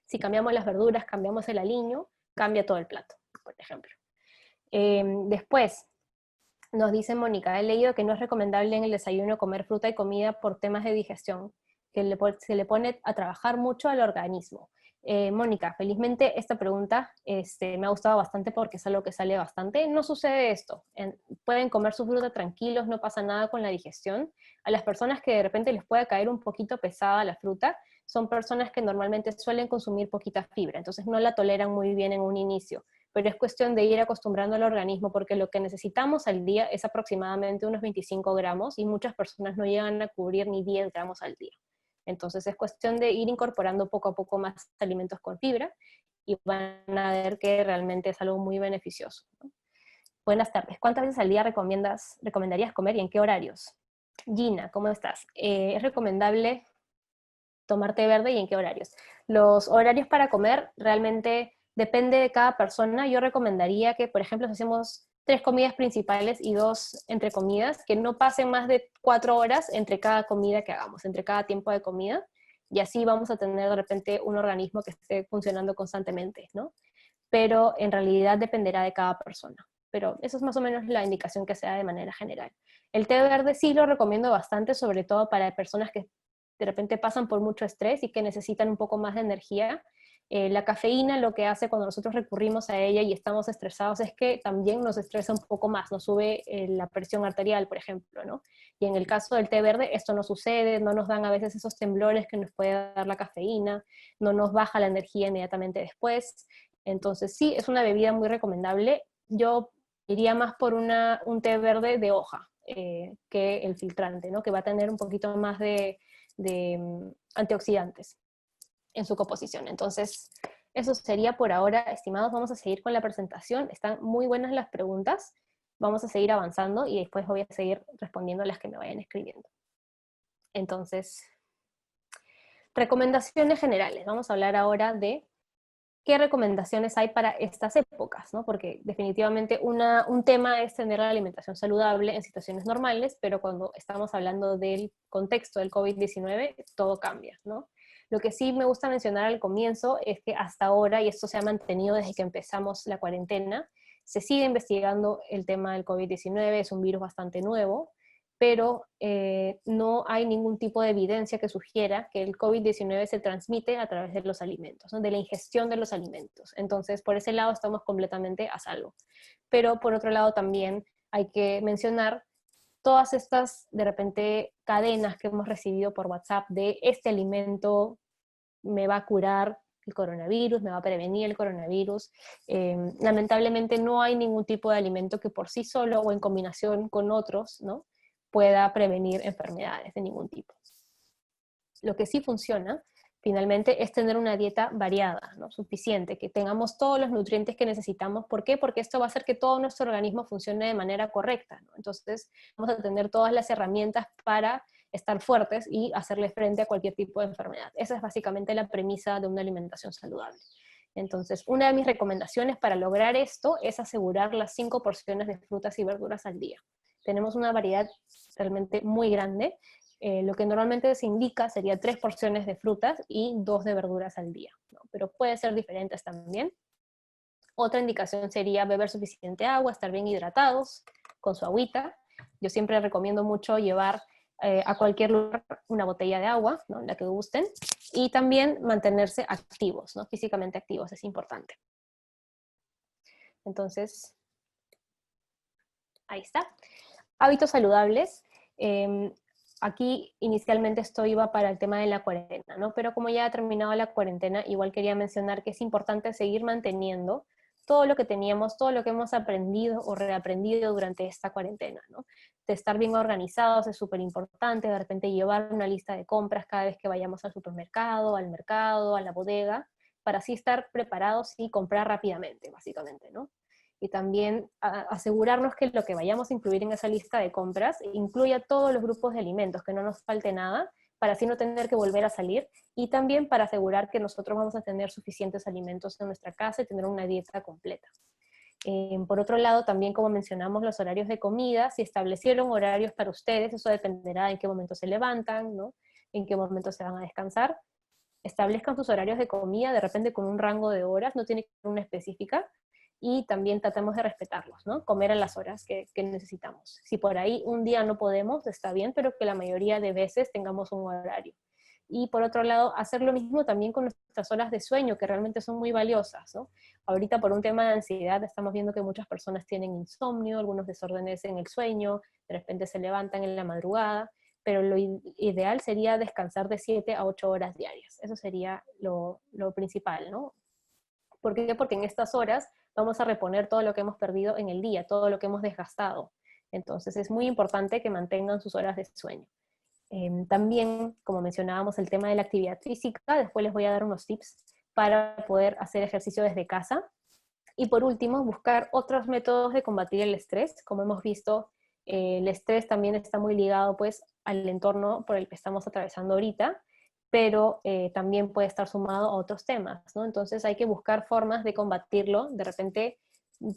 Si cambiamos las verduras, cambiamos el aliño, cambia todo el plato, por ejemplo. Después, nos dice Mónica, he leído que no es recomendable en el desayuno comer fruta y comida por temas de digestión, que se le pone a trabajar mucho al organismo. Mónica, felizmente esta pregunta me ha gustado bastante porque es algo que sale bastante. No sucede esto. Pueden comer su fruta tranquilos, no pasa nada con la digestión. A las personas que de repente les pueda caer un poquito pesada la fruta, son personas que normalmente suelen consumir poquita fibra, entonces no la toleran muy bien en un inicio, pero es cuestión de ir acostumbrando al organismo porque lo que necesitamos al día es aproximadamente unos 25 gramos y muchas personas no llegan a cubrir ni 10 gramos al día. Entonces es cuestión de ir incorporando poco a poco más alimentos con fibra y van a ver que realmente es algo muy beneficioso, ¿no? Buenas tardes. ¿Cuántas veces al día recomendarías comer y en qué horarios? Gina, ¿cómo estás? Es recomendable tomar té verde y en qué horarios. Los horarios para comer realmente depende de cada persona. Yo recomendaría que, por ejemplo, si hacemos 3 comidas principales y 2 entre comidas, que no pasen más de 4 horas entre cada comida que hagamos, entre cada tiempo de comida, y así vamos a tener de repente un organismo que esté funcionando constantemente, ¿no? Pero en realidad dependerá de cada persona. Pero eso es más o menos la indicación que se da de manera general. El té verde sí lo recomiendo bastante, sobre todo para personas que de repente pasan por mucho estrés y que necesitan un poco más de energía. La cafeína lo que hace cuando nosotros recurrimos a ella y estamos estresados es que también nos estresa un poco más, nos sube la presión arterial, por ejemplo, ¿no? Y en el caso del té verde esto no sucede, no nos dan a veces esos temblores que nos puede dar la cafeína, no nos baja la energía inmediatamente después. Entonces sí, es una bebida muy recomendable. Yo iría más por un té verde de hoja que el filtrante, ¿no? Que va a tener un poquito más de antioxidantes en su composición. Entonces, eso sería por ahora, estimados. Vamos a seguir con la presentación. Están muy buenas las preguntas. Vamos a seguir avanzando y después voy a seguir respondiendo a las que me vayan escribiendo. Entonces, recomendaciones generales. Vamos a hablar ahora de qué recomendaciones hay para estas épocas, ¿no? Porque definitivamente un tema es tener la alimentación saludable en situaciones normales, pero cuando estamos hablando del contexto del COVID-19, todo cambia, ¿no? Lo que sí me gusta mencionar al comienzo es que hasta ahora, y esto se ha mantenido desde que empezamos la cuarentena, se sigue investigando el tema del COVID-19, es un virus bastante nuevo, pero no hay ningún tipo de evidencia que sugiera que el COVID-19 se transmite a través de los alimentos, ¿no? De la ingestión de los alimentos. Entonces, por ese lado estamos completamente a salvo. Pero por otro lado también hay que mencionar todas estas, de repente, cadenas que hemos recibido por WhatsApp de este alimento me va a curar el coronavirus, me va a prevenir el coronavirus. Lamentablemente no hay ningún tipo de alimento que por sí solo o en combinación con otros, ¿no?, pueda prevenir enfermedades de ningún tipo. Lo que sí funciona, finalmente, es tener una dieta variada, ¿no?, suficiente, que tengamos todos los nutrientes que necesitamos. ¿Por qué? Porque esto va a hacer que todo nuestro organismo funcione de manera correcta, ¿no? Entonces, vamos a tener todas las herramientas para estar fuertes y hacerle frente a cualquier tipo de enfermedad. Esa es básicamente la premisa de una alimentación saludable. Entonces, una de mis recomendaciones para lograr esto es asegurar las 5 porciones de frutas y verduras al día. Tenemos una variedad realmente muy grande. Lo que normalmente se indica sería 3 porciones de frutas y 2 de verduras al día, ¿no? Pero puede ser diferentes también. Otra indicación sería beber suficiente agua, estar bien hidratados con su agüita. Yo siempre recomiendo mucho llevar a cualquier lugar una botella de agua, ¿no?, la que gusten, y también mantenerse activos, ¿no?, físicamente activos, es importante. Entonces, ahí está. Hábitos saludables. Aquí inicialmente esto iba para el tema de la cuarentena, ¿no? Pero como ya ha terminado la cuarentena, igual quería mencionar que es importante seguir manteniendo todo lo que teníamos, todo lo que hemos aprendido o reaprendido durante esta cuarentena, ¿no? De estar bien organizados es súper importante, de repente llevar una lista de compras cada vez que vayamos al supermercado, al mercado, a la bodega, para así estar preparados y comprar rápidamente, básicamente, ¿no? Y también asegurarnos que lo que vayamos a incluir en esa lista de compras incluya todos los grupos de alimentos, que no nos falte nada, para así no tener que volver a salir, y también para asegurar que nosotros vamos a tener suficientes alimentos en nuestra casa y tener una dieta completa. Por otro lado, también como mencionamos los horarios de comida, si establecieron horarios para ustedes, eso dependerá en qué momento se levantan, ¿no? En qué momento se van a descansar. Establezcan sus horarios de comida, de repente con un rango de horas, no tiene que ser una específica, y también tratemos de respetarlos, ¿no? Comer a las horas que necesitamos. Si por ahí un día no podemos, está bien, pero que la mayoría de veces tengamos un horario. Y por otro lado, hacer lo mismo también con nuestras horas de sueño, que realmente son muy valiosas, ¿no? Ahorita por un tema de ansiedad estamos viendo que muchas personas tienen insomnio, algunos desórdenes en el sueño, de repente se levantan en la madrugada, pero lo ideal sería descansar de 7 a 8 horas diarias. Eso sería lo principal, ¿no? ¿Por qué? Porque en estas horas vamos a reponer todo lo que hemos perdido en el día, todo lo que hemos desgastado. Entonces es muy importante que mantengan sus horas de sueño. También, como mencionábamos, el tema de la actividad física, después les voy a dar unos tips para poder hacer ejercicio desde casa. Y por último, buscar otros métodos de combatir el estrés. Como hemos visto, el estrés también está muy ligado pues al entorno por el que estamos atravesando ahorita, pero también puede estar sumado a otros temas, ¿no? Entonces hay que buscar formas de combatirlo, de repente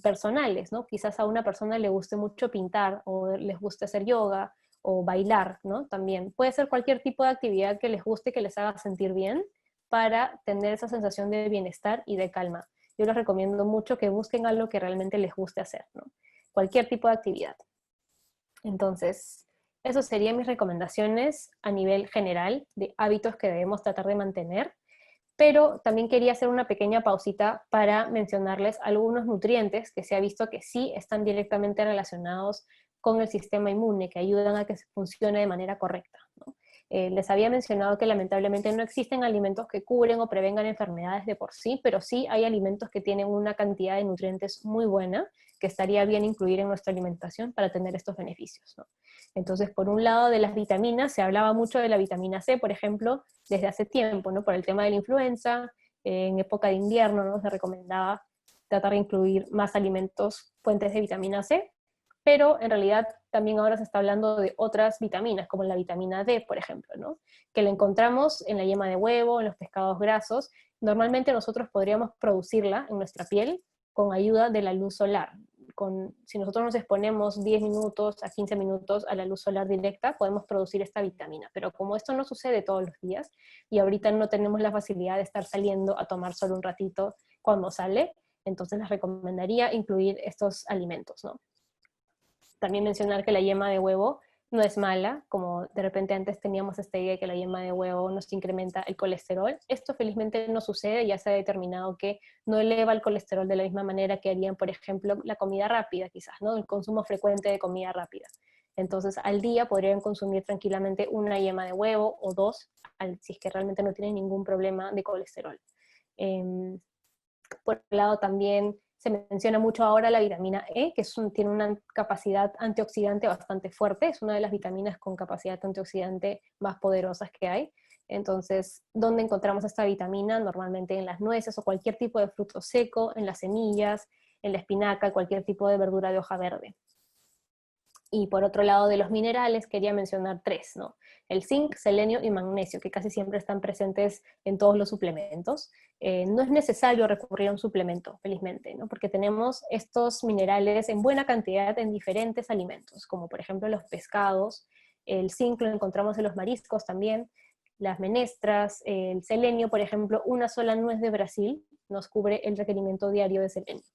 personales, ¿no? Quizás a una persona le guste mucho pintar, o les guste hacer yoga, o bailar, ¿no? También puede ser cualquier tipo de actividad que les guste, que les haga sentir bien, para tener esa sensación de bienestar y de calma. Yo les recomiendo mucho que busquen algo que realmente les guste hacer, ¿no? Cualquier tipo de actividad. Entonces, esas serían mis recomendaciones a nivel general de hábitos que debemos tratar de mantener, pero también quería hacer una pequeña pausita para mencionarles algunos nutrientes que se ha visto que sí están directamente relacionados con el sistema inmune, que ayudan a que funcione de manera correcta, ¿no? Les había mencionado que lamentablemente no existen alimentos que cubren o prevengan enfermedades de por sí, pero sí hay alimentos que tienen una cantidad de nutrientes muy buena, que estaría bien incluir en nuestra alimentación para tener estos beneficios, ¿no? Entonces, por un lado de las vitaminas, se hablaba mucho de la vitamina C, por ejemplo, desde hace tiempo, ¿no? Por el tema de la influenza, en época de invierno, ¿no? Se recomendaba tratar de incluir más alimentos, fuentes de vitamina C, pero en realidad también ahora se está hablando de otras vitaminas, como la vitamina D, por ejemplo, ¿no? Que la encontramos en la yema de huevo, en los pescados grasos. Normalmente nosotros podríamos producirla en nuestra piel con ayuda de la luz solar. Si nosotros nos exponemos 10 minutos a 15 minutos a la luz solar directa, podemos producir esta vitamina. Pero como esto no sucede todos los días, y ahorita no tenemos la facilidad de estar saliendo a tomar solo un ratito cuando sale, entonces les recomendaría incluir estos alimentos, ¿no? También mencionar que la yema de huevo no es mala, como de repente antes teníamos esta idea de que la yema de huevo nos incrementa el colesterol. Esto felizmente no sucede, ya se ha determinado que no eleva el colesterol de la misma manera que harían, por ejemplo, la comida rápida quizás, ¿no? El consumo frecuente de comida rápida. Entonces, al día podrían consumir tranquilamente una yema de huevo o dos, si es que realmente no tienen ningún problema de colesterol. Por el lado también se menciona mucho ahora la vitamina E, que tiene una capacidad antioxidante bastante fuerte, es una de las vitaminas con capacidad antioxidante más poderosas que hay. Entonces, ¿dónde encontramos esta vitamina? Normalmente en las nueces o cualquier tipo de fruto seco, en las semillas, en la espinaca, cualquier tipo de verdura de hoja verde. Y por otro lado de los minerales quería mencionar tres, ¿no? El zinc, selenio y magnesio, que casi siempre están presentes en todos los suplementos. No es necesario recurrir a un suplemento, felizmente, ¿no? Porque tenemos estos minerales en buena cantidad en diferentes alimentos, como por ejemplo los pescados, el zinc lo encontramos en los mariscos también, las menestras, el selenio, por ejemplo, una sola nuez de Brasil nos cubre el requerimiento diario de selenio.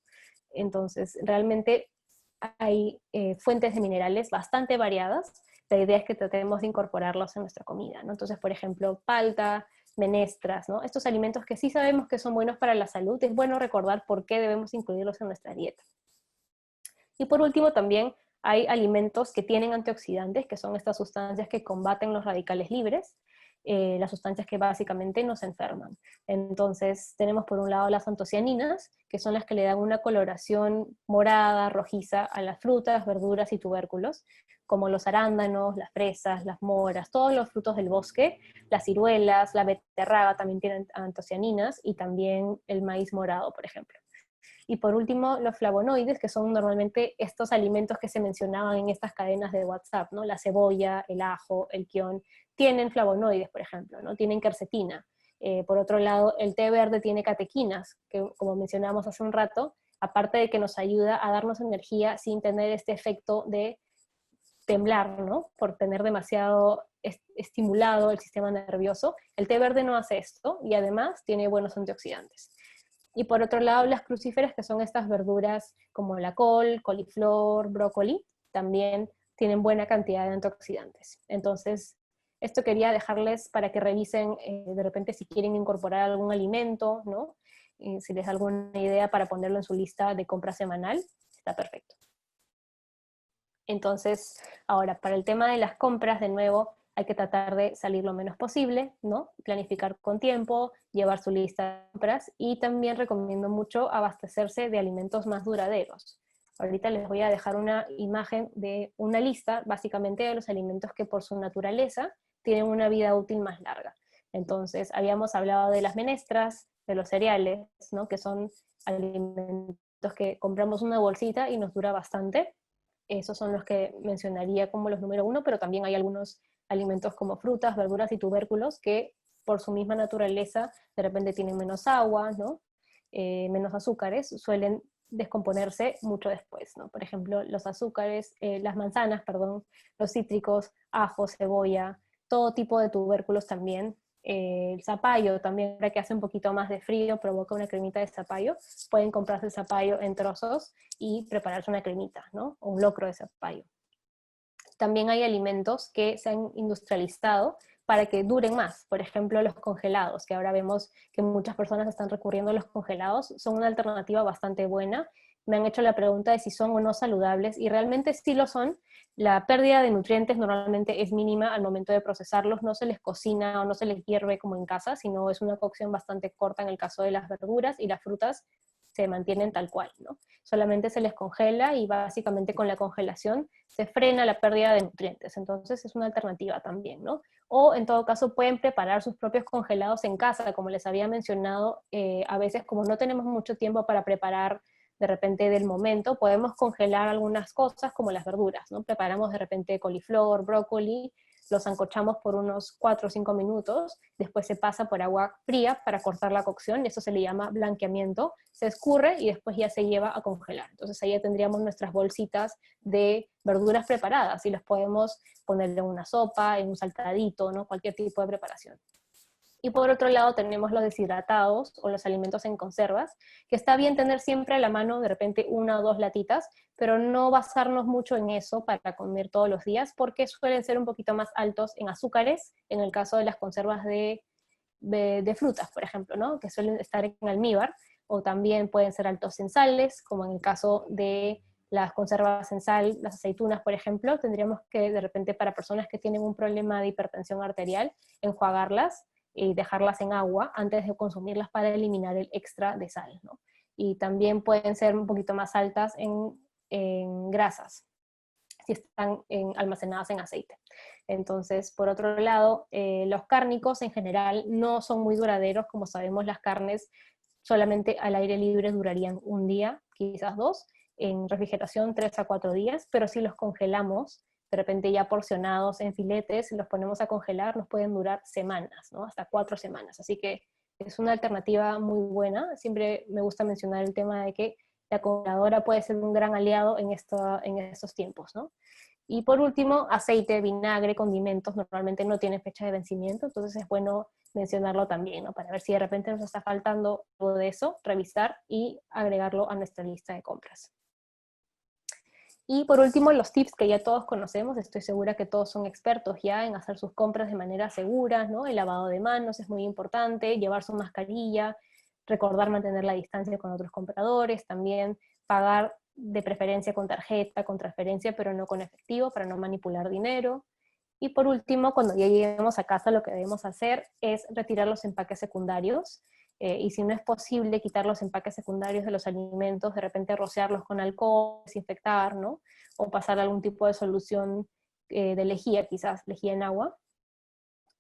Entonces, realmente hay fuentes de minerales bastante variadas. La idea es que tratemos de incorporarlos en nuestra comida, ¿no? Entonces, por ejemplo, palta, menestras, ¿no? Estos alimentos que sí sabemos que son buenos para la salud, es bueno recordar por qué debemos incluirlos en nuestra dieta. Y por último, también hay alimentos que tienen antioxidantes, que son estas sustancias que combaten los radicales libres, las sustancias que básicamente nos enferman. Entonces, tenemos por un lado las antocianinas, que son las que le dan una coloración morada, rojiza a las frutas, verduras y tubérculos, como los arándanos, las fresas, las moras, todos los frutos del bosque, las ciruelas, la beterraga también tienen antocianinas, y también el maíz morado, por ejemplo. Y por último, los flavonoides, que son normalmente estos alimentos que se mencionaban en estas cadenas de WhatsApp, ¿no? La cebolla, el ajo, el kion, tienen flavonoides, por ejemplo, ¿no? Tienen quercetina. Por otro lado, el té verde tiene catequinas, que como mencionamos hace un rato, aparte de que nos ayuda a darnos energía sin tener este efecto de temblar, ¿no? Por tener demasiado estimulado el sistema nervioso. El té verde no hace esto y además tiene buenos antioxidantes. Y por otro lado, las crucíferas, que son estas verduras como la col, coliflor, brócoli, también tienen buena cantidad de antioxidantes. Entonces, esto quería dejarles para que revisen de repente si quieren incorporar algún alimento, ¿no? Si les da alguna idea para ponerlo en su lista de compra semanal, está perfecto. Entonces, ahora, para el tema de las compras, de nuevo, hay que tratar de salir lo menos posible, ¿no? Planificar con tiempo, llevar su lista de compras, y también recomiendo mucho abastecerse de alimentos más duraderos. Ahorita les voy a dejar una imagen de una lista, básicamente de los alimentos que por su naturaleza tienen una vida útil más larga. Entonces, habíamos hablado de las menestras, de los cereales, ¿no? Que son alimentos que compramos una bolsita y nos dura bastante. Esos son los que mencionaría como los número uno, pero también hay algunos alimentos como frutas, verduras y tubérculos que por su misma naturaleza de repente tienen menos agua, ¿no? Menos azúcares, suelen descomponerse mucho después, ¿no? Por ejemplo, los azúcares, las manzanas, perdón, los cítricos, ajo, cebolla, todo tipo de tubérculos también. El zapallo también, ahora que hace un poquito más de frío, provoca una cremita de zapallo. Pueden comprarse el zapallo en trozos y prepararse una cremita, ¿no? O un locro de zapallo. También hay alimentos que se han industrializado para que duren más. Por ejemplo, los congelados, que ahora vemos que muchas personas están recurriendo a los congelados, son una alternativa bastante buena. Me han hecho la pregunta de si son o no saludables, y realmente sí lo son. La pérdida de nutrientes normalmente es mínima al momento de procesarlos, no se les cocina o no se les hierve como en casa, sino es una cocción bastante corta en el caso de las verduras, y las frutas se mantienen tal cual, ¿no? Solamente se les congela y básicamente con la congelación se frena la pérdida de nutrientes. Entonces es una alternativa también, ¿no? O en todo caso pueden preparar sus propios congelados en casa, como les había mencionado. A veces, como no tenemos mucho tiempo para preparar de repente del momento, podemos congelar algunas cosas como las verduras, ¿no? Preparamos de repente coliflor, brócoli, los sancochamos por unos 4 o 5 minutos, después se pasa por agua fría para cortar la cocción, eso se le llama blanqueamiento, se escurre y después ya se lleva a congelar. Entonces ahí ya tendríamos nuestras bolsitas de verduras preparadas y las podemos poner en una sopa, en un saltadito, ¿no? Cualquier tipo de preparación. Y por otro lado tenemos los deshidratados o los alimentos en conservas, que está bien tener siempre a la mano de repente 1 o 2 latitas, pero no basarnos mucho en eso para comer todos los días, porque suelen ser un poquito más altos en azúcares, en el caso de las conservas de frutas, por ejemplo, ¿no? Que suelen estar en almíbar, o también pueden ser altos en sales, como en el caso de las conservas en sal, las aceitunas, por ejemplo, tendríamos que de repente para personas que tienen un problema de hipertensión arterial, enjuagarlas y dejarlas en agua antes de consumirlas para eliminar el extra de sal, ¿no? Y también pueden ser un poquito más altas en grasas, si están almacenadas en aceite. Entonces, por otro lado, los cárnicos en general no son muy duraderos. Como sabemos, las carnes solamente al aire libre durarían 1 día, quizás 2, en refrigeración 3 a 4 días, pero si los congelamos, de repente ya porcionados en filetes, los ponemos a congelar, nos pueden durar semanas, ¿no? Hasta 4 semanas. Así que es una alternativa muy buena. Siempre me gusta mencionar el tema de que la congeladora puede ser un gran aliado en estos tiempos, ¿no? Y por último, aceite, vinagre, condimentos, normalmente no tienen fecha de vencimiento, entonces es bueno mencionarlo también, ¿no? Para ver si de repente nos está faltando algo de eso, revisar y agregarlo a nuestra lista de compras. Y por último, los tips que ya todos conocemos, estoy segura que todos son expertos ya en hacer sus compras de manera segura, ¿no? El lavado de manos es muy importante, llevar su mascarilla, recordar mantener la distancia con otros compradores, también pagar de preferencia con tarjeta, con transferencia, pero no con efectivo para no manipular dinero. Y por último, cuando ya lleguemos a casa, lo que debemos hacer es retirar los empaques secundarios, y si no es posible quitar los empaques secundarios de los alimentos, de repente rociarlos con alcohol, desinfectar, ¿no? O pasar algún tipo de solución de lejía, quizás lejía en agua.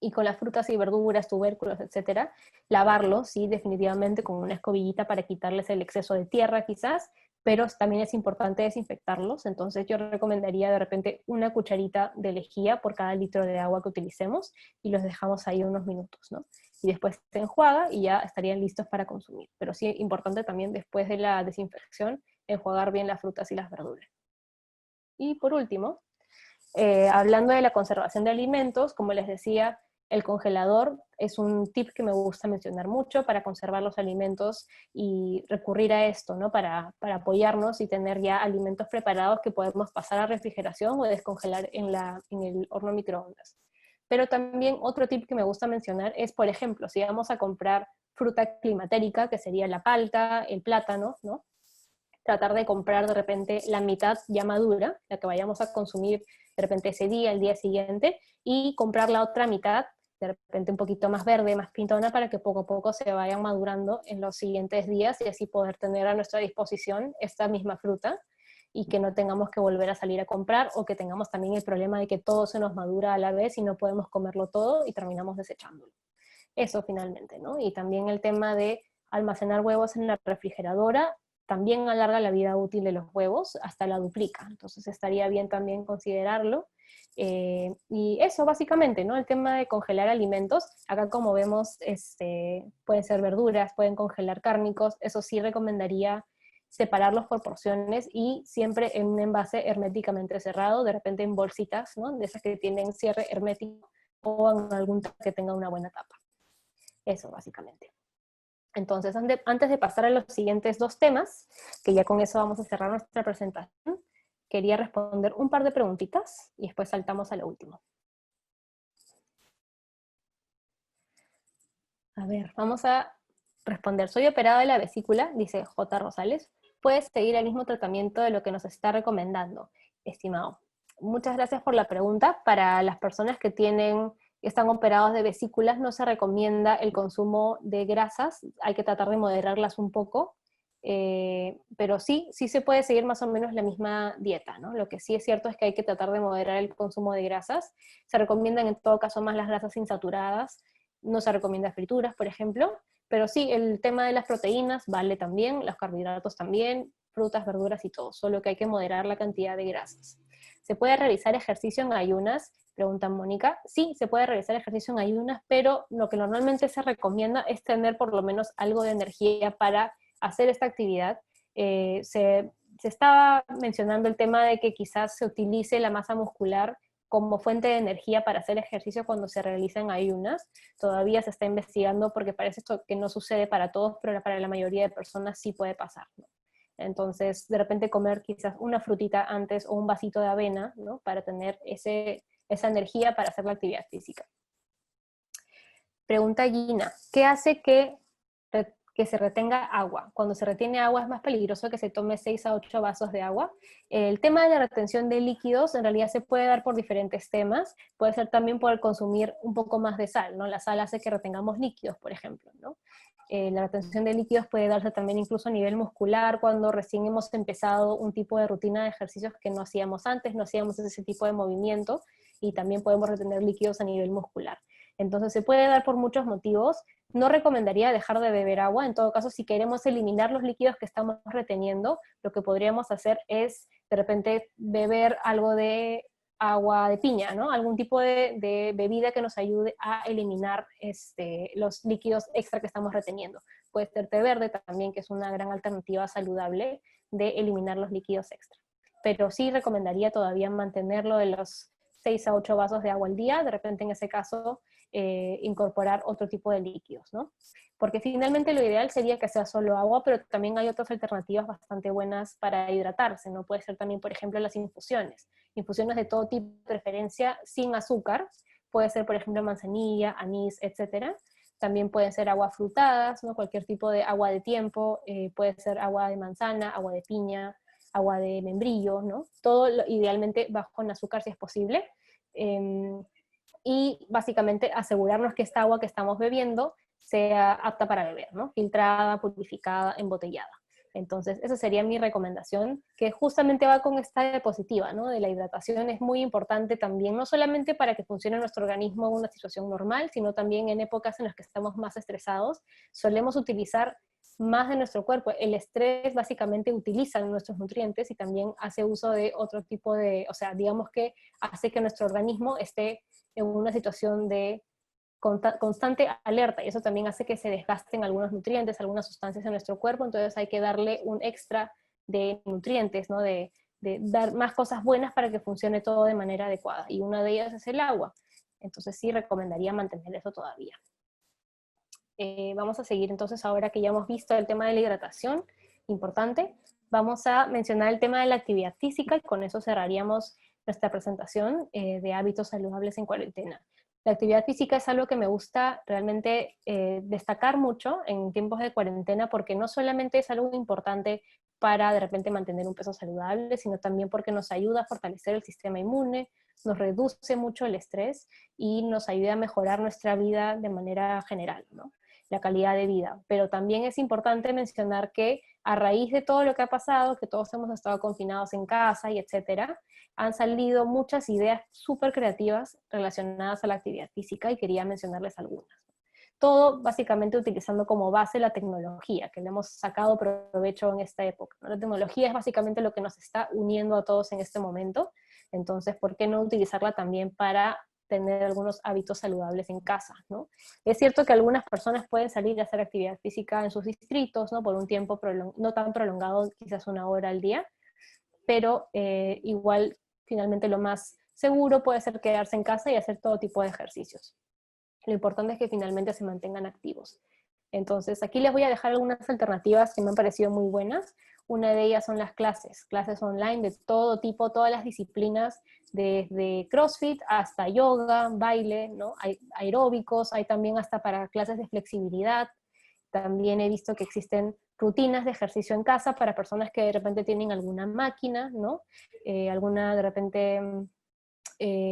Y con las frutas y verduras, tubérculos, etcétera, lavarlos, sí, definitivamente con una escobillita para quitarles el exceso de tierra quizás, pero también es importante desinfectarlos, entonces yo recomendaría de repente una cucharita de lejía por cada litro de agua que utilicemos y los dejamos ahí unos minutos, ¿no? Y después se enjuaga y ya estarían listos para consumir. Pero sí, importante también después de la desinfección, enjuagar bien las frutas y las verduras. Y por último, hablando de la conservación de alimentos, como les decía, el congelador es un tip que me gusta mencionar mucho para conservar los alimentos y recurrir a esto, ¿no? Para apoyarnos y tener ya alimentos preparados que podemos pasar a refrigeración o descongelar en el horno microondas. Pero también otro tip que me gusta mencionar es, por ejemplo, si vamos a comprar fruta climatérica, que sería la palta, el plátano, ¿no? Tratar de comprar de repente la mitad ya madura, la que vayamos a consumir de repente ese día, el día siguiente, y comprar la otra mitad, de repente un poquito más verde, más pintona, para que poco a poco se vayan madurando en los siguientes días y así poder tener a nuestra disposición esta misma fruta y que no tengamos que volver a salir a comprar o que tengamos también el problema de que todo se nos madura a la vez y no podemos comerlo todo y terminamos desechándolo. Eso finalmente, ¿no? Y también el tema de almacenar huevos en la refrigeradora también alarga la vida útil de los huevos, hasta la duplica. Entonces estaría bien también considerarlo. Y eso básicamente, ¿no? El tema de congelar alimentos, acá como vemos, pueden ser verduras, pueden congelar cárnicos, eso sí recomendaría separarlos por porciones y siempre en un envase herméticamente cerrado, de repente en bolsitas, ¿no? De esas que tienen cierre hermético o en algún que tenga una buena tapa. Eso básicamente. Entonces, antes de pasar a los siguientes dos temas, que ya con eso vamos a cerrar nuestra presentación, quería responder un par de preguntitas y después saltamos a lo último. A ver, vamos a responder. Soy operada de la vesícula, dice J. Rosales. ¿Puedes seguir el mismo tratamiento de lo que nos está recomendando, estimado? Muchas gracias por la pregunta. Para las personas que están operados de vesículas, no se recomienda el consumo de grasas, hay que tratar de moderarlas un poco, pero sí se puede seguir más o menos la misma dieta, ¿no? Lo que sí es cierto es que hay que tratar de moderar el consumo de grasas. Se recomiendan en todo caso más las grasas insaturadas, no se recomienda frituras, por ejemplo, pero sí, el tema de las proteínas vale también, los carbohidratos también, frutas, verduras y todo, solo que hay que moderar la cantidad de grasas. ¿Se puede realizar ejercicio en ayunas? Pregunta Mónica. Sí, se puede realizar ejercicio en ayunas, pero lo que normalmente se recomienda es tener por lo menos algo de energía para hacer esta actividad. Se estaba mencionando el tema de que quizás se utilice la masa muscular como fuente de energía para hacer ejercicio cuando se realizan ayunas. Todavía se está investigando porque parece esto que no sucede para todos, pero para la mayoría de personas sí puede pasar, ¿no? Entonces, de repente comer quizás una frutita antes o un vasito de avena, ¿no? Para tener esa energía para hacer la actividad física. Pregunta Gina, ¿qué hace que se retenga agua? Cuando se retiene agua es más peligroso que se tome 6 a 8 vasos de agua. El tema de la retención de líquidos en realidad se puede dar por diferentes temas. Puede ser también por el consumir un poco más de sal, ¿no? La sal hace que retengamos líquidos, por ejemplo, ¿no? La retención de líquidos puede darse también incluso a nivel muscular, cuando recién hemos empezado un tipo de rutina de ejercicios que no hacíamos antes, no hacíamos ese tipo de movimiento, y también podemos retener líquidos a nivel muscular. Entonces se puede dar por muchos motivos. No recomendaría dejar de beber agua. En todo caso, si queremos eliminar los líquidos que estamos reteniendo, lo que podríamos hacer es de repente beber algo de agua de piña, ¿no? Algún tipo de bebida que nos ayude a eliminar los líquidos extra que estamos reteniendo. Puede ser té verde también, que es una gran alternativa saludable de eliminar los líquidos extra. Pero sí recomendaría todavía mantenerlo de los 6 a 8 vasos de agua al día, de repente en ese caso incorporar otro tipo de líquidos, ¿no? Porque finalmente lo ideal sería que sea solo agua, pero también hay otras alternativas bastante buenas para hidratarse, ¿no? Puede ser también, por ejemplo, las infusiones de todo tipo, de preferencia sin azúcar, puede ser, por ejemplo, manzanilla, anís, etcétera. También pueden ser aguas frutadas, ¿no? Cualquier tipo de agua de tiempo, puede ser agua de manzana, agua de piña, agua de membrillo, ¿no? Todo idealmente bajo en azúcar si es posible. Y básicamente asegurarnos que esta agua que estamos bebiendo sea apta para beber, ¿no? Filtrada, purificada, embotellada. Entonces, esa sería mi recomendación, que justamente va con esta diapositiva, ¿no? De la hidratación es muy importante también, no solamente para que funcione nuestro organismo en una situación normal, sino también en épocas en las que estamos más estresados. Solemos utilizar más de nuestro cuerpo. El estrés básicamente utiliza nuestros nutrientes y también hace uso de otro tipo de, o sea, digamos que hace que nuestro organismo esté en una situación de constante alerta, y eso también hace que se desgasten algunos nutrientes, algunas sustancias en nuestro cuerpo, entonces hay que darle un extra de nutrientes, ¿no? De dar más cosas buenas para que funcione todo de manera adecuada, y una de ellas es el agua. Entonces sí recomendaría mantener eso todavía. Vamos a seguir entonces, ahora que ya hemos visto el tema de la hidratación, importante, vamos a mencionar el tema de la actividad física, y con eso cerraríamos nuestra presentación de hábitos saludables en cuarentena. La actividad física es algo que me gusta realmente destacar mucho en tiempos de cuarentena, porque no solamente es algo importante para de repente mantener un peso saludable, sino también porque nos ayuda a fortalecer el sistema inmune, nos reduce mucho el estrés y nos ayuda a mejorar nuestra vida de manera general, ¿no? La calidad de vida. Pero también es importante mencionar que a raíz de todo lo que ha pasado, que todos hemos estado confinados en casa y etcétera, han salido muchas ideas súper creativas relacionadas a la actividad física, y quería mencionarles algunas. Todo básicamente utilizando como base la tecnología, que le hemos sacado provecho en esta época, ¿no? La tecnología es básicamente lo que nos está uniendo a todos en este momento, entonces, ¿por qué no utilizarla también para tener algunos hábitos saludables en casa, ¿no? Es cierto que algunas personas pueden salir a hacer actividad física en sus distritos, ¿no? Por un tiempo no tan prolongado, quizás 1 hora al día, pero igual finalmente lo más seguro puede ser quedarse en casa y hacer todo tipo de ejercicios. Lo importante es que finalmente se mantengan activos. Entonces, aquí les voy a dejar algunas alternativas que me han parecido muy buenas. Una de ellas son las clases online de todo tipo, todas las disciplinas, desde CrossFit hasta yoga, baile, ¿no? Hay aeróbicos, hay también hasta para clases de flexibilidad. También he visto que existen rutinas de ejercicio en casa para personas que de repente tienen alguna máquina, ¿no? Alguna de repente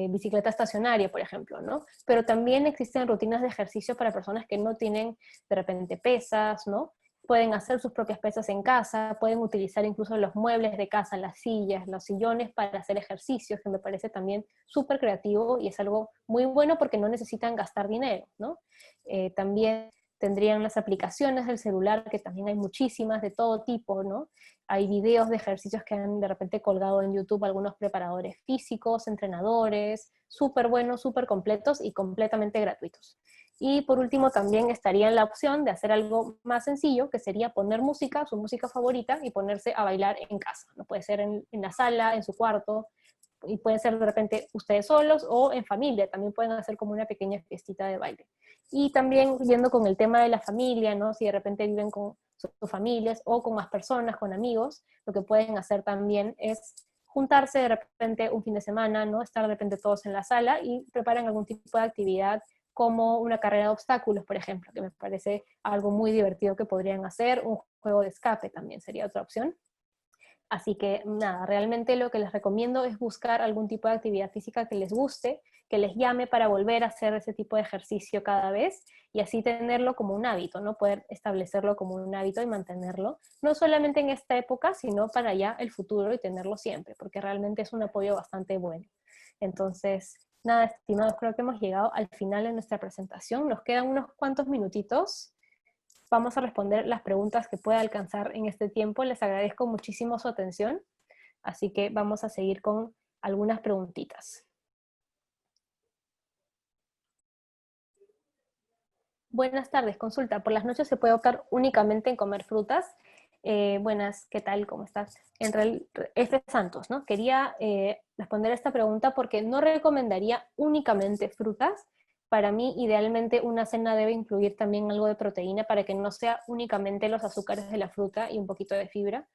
bicicleta estacionaria, por ejemplo, ¿no? Pero también existen rutinas de ejercicio para personas que no tienen de repente pesas, ¿no? Pueden hacer sus propias pesas en casa, pueden utilizar incluso los muebles de casa, las sillas, los sillones para hacer ejercicios, que me parece también súper creativo y es algo muy bueno porque no necesitan gastar dinero, ¿no? También tendrían las aplicaciones del celular, que también hay muchísimas de todo tipo, ¿no? Hay videos de ejercicios que han de repente colgado en YouTube algunos preparadores físicos, entrenadores, súper buenos, súper completos y completamente gratuitos. Y por último también estaría la opción de hacer algo más sencillo, que sería poner música, su música favorita, y ponerse a bailar en casa, ¿no? Puede ser en la sala, en su cuarto, y pueden ser de repente ustedes solos o en familia, también pueden hacer como una pequeña fiestita de baile. Y también yendo con el tema de la familia, ¿no? Si de repente viven con sus familias o con más personas, con amigos, lo que pueden hacer también es juntarse de repente un fin de semana, ¿no? Estar de repente todos en la sala y preparan algún tipo de actividad como una carrera de obstáculos, por ejemplo, que me parece algo muy divertido que podrían hacer, un juego de escape también sería otra opción. Así que nada, realmente lo que les recomiendo es buscar algún tipo de actividad física que les guste, que les llame para volver a hacer ese tipo de ejercicio cada vez y así tenerlo como un hábito, ¿no? Poder establecerlo como un hábito y mantenerlo, no solamente en esta época, sino para ya el futuro y tenerlo siempre, porque realmente es un apoyo bastante bueno. Entonces, nada, estimados, creo que hemos llegado al final de nuestra presentación. Nos quedan unos cuantos minutitos. Vamos a responder las preguntas que pueda alcanzar en este tiempo. Les agradezco muchísimo su atención, así que vamos a seguir con algunas preguntitas. Buenas tardes, consulta. ¿Por las noches se puede optar únicamente en comer frutas? Buenas, ¿qué tal? ¿Cómo estás? Este es Santos, ¿no? Quería responder a esta pregunta porque no recomendaría únicamente frutas. Para mí, idealmente, una cena debe incluir también algo de proteína para que no sea únicamente los azúcares de la fruta y un poquito de fibra.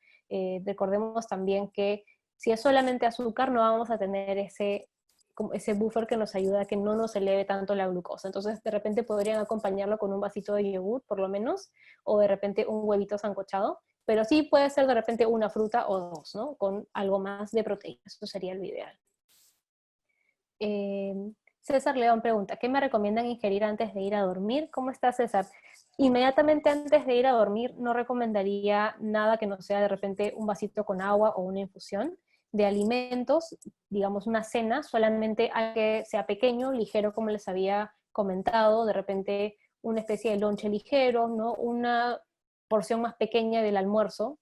Recordemos también que si es solamente azúcar, no vamos a tener ese buffer que nos ayuda a que no nos eleve tanto la glucosa. Entonces, de repente podrían acompañarlo con un vasito de yogur, por lo menos, o de repente un huevito sancochado, pero sí puede ser de repente una fruta o dos, ¿no? Con algo más de proteína. Eso sería lo ideal. César León pregunta, ¿qué me recomiendan ingerir antes de ir a dormir? ¿Cómo está, César? Inmediatamente antes de ir a dormir no recomendaría nada que no sea de repente un vasito con agua o una infusión. De alimentos, digamos una cena, solamente a que sea pequeño, ligero, como les había comentado, de repente una especie de lonche ligero, ¿no? Una porción más pequeña del almuerzo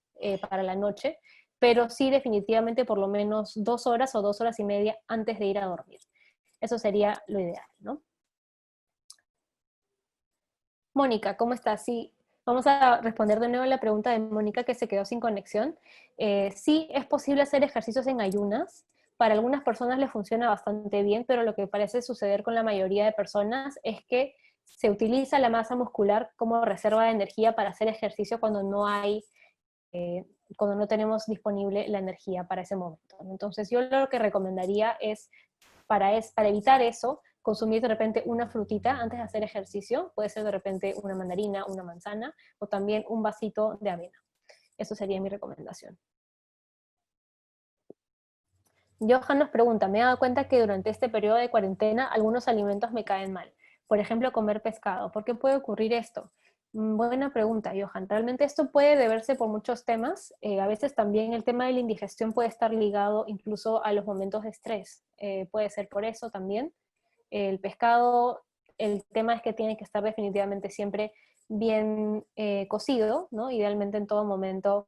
para la noche, pero sí definitivamente por lo menos 2 horas o 2 horas y media antes de ir a dormir. Eso sería lo ideal, ¿no? Mónica, ¿cómo estás? Sí, vamos a responder de nuevo la pregunta de Mónica que se quedó sin conexión. Sí, es posible hacer ejercicios en ayunas. Para algunas personas les funciona bastante bien, pero lo que parece suceder con la mayoría de personas es que se utiliza la masa muscular como reserva de energía para hacer ejercicio cuando no hay, cuando no tenemos disponible la energía para ese momento. Entonces yo lo que recomendaría es para evitar eso, consumir de repente una frutita antes de hacer ejercicio, puede ser de repente una mandarina, una manzana, o también un vasito de avena. Eso sería mi recomendación. Johan nos pregunta, me he dado cuenta que durante este periodo de cuarentena algunos alimentos me caen mal. Por ejemplo, comer pescado. ¿Por qué puede ocurrir esto? Buena pregunta, Johan. Realmente esto puede deberse por muchos temas. A veces también el tema de la indigestión puede estar ligado incluso a los momentos de estrés. Puede ser por eso también. El pescado, el tema es que tiene que estar definitivamente siempre bien cocido, ¿no? Idealmente en todo momento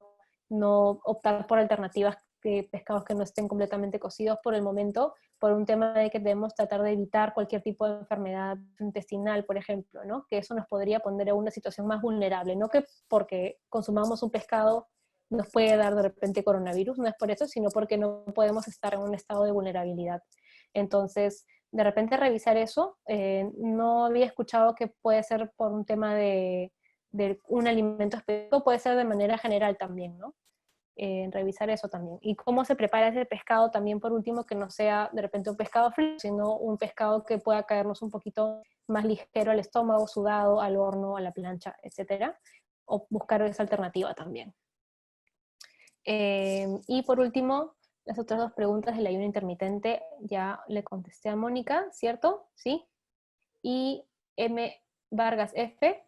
no optar por alternativas de pescados que no estén completamente cocidos por el momento, por un tema de que debemos tratar de evitar cualquier tipo de enfermedad intestinal, por ejemplo, ¿no? Que eso nos podría poner en una situación más vulnerable, no que porque consumamos un pescado nos puede dar de repente coronavirus, no es por eso, sino porque no podemos estar en un estado de vulnerabilidad. Entonces, de repente revisar eso, no había escuchado que puede ser por un tema de un alimento específico, puede ser de manera general también, ¿no? Revisar eso también. Y cómo se prepara ese pescado también, por último, que no sea de repente un pescado frito, sino un pescado que pueda caernos un poquito más ligero al estómago, sudado, al horno, a la plancha, etcétera, o buscar esa alternativa también. Y por último, las otras dos preguntas del ayuno intermitente ya le contesté a Mónica, ¿cierto? Sí. Y M. Vargas F.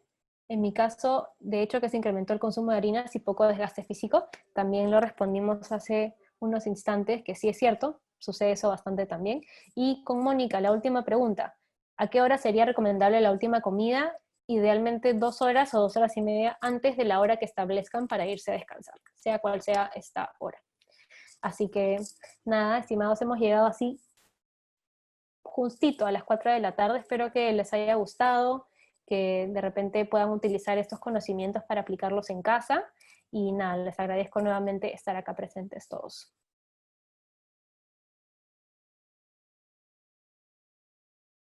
En mi caso, de hecho que se incrementó el consumo de harinas y poco desgaste físico, también lo respondimos hace unos instantes, que sí es cierto, sucede eso bastante también. Y con Mónica, la última pregunta, ¿a qué hora sería recomendable la última comida? Idealmente 2 horas o 2 horas y media antes de la hora que establezcan para irse a descansar, sea cual sea esta hora. Así que nada, estimados, hemos llegado así justito a las 4 de la tarde. Espero que les haya gustado, que de repente puedan utilizar estos conocimientos para aplicarlos en casa. Y nada, les agradezco nuevamente estar acá presentes todos.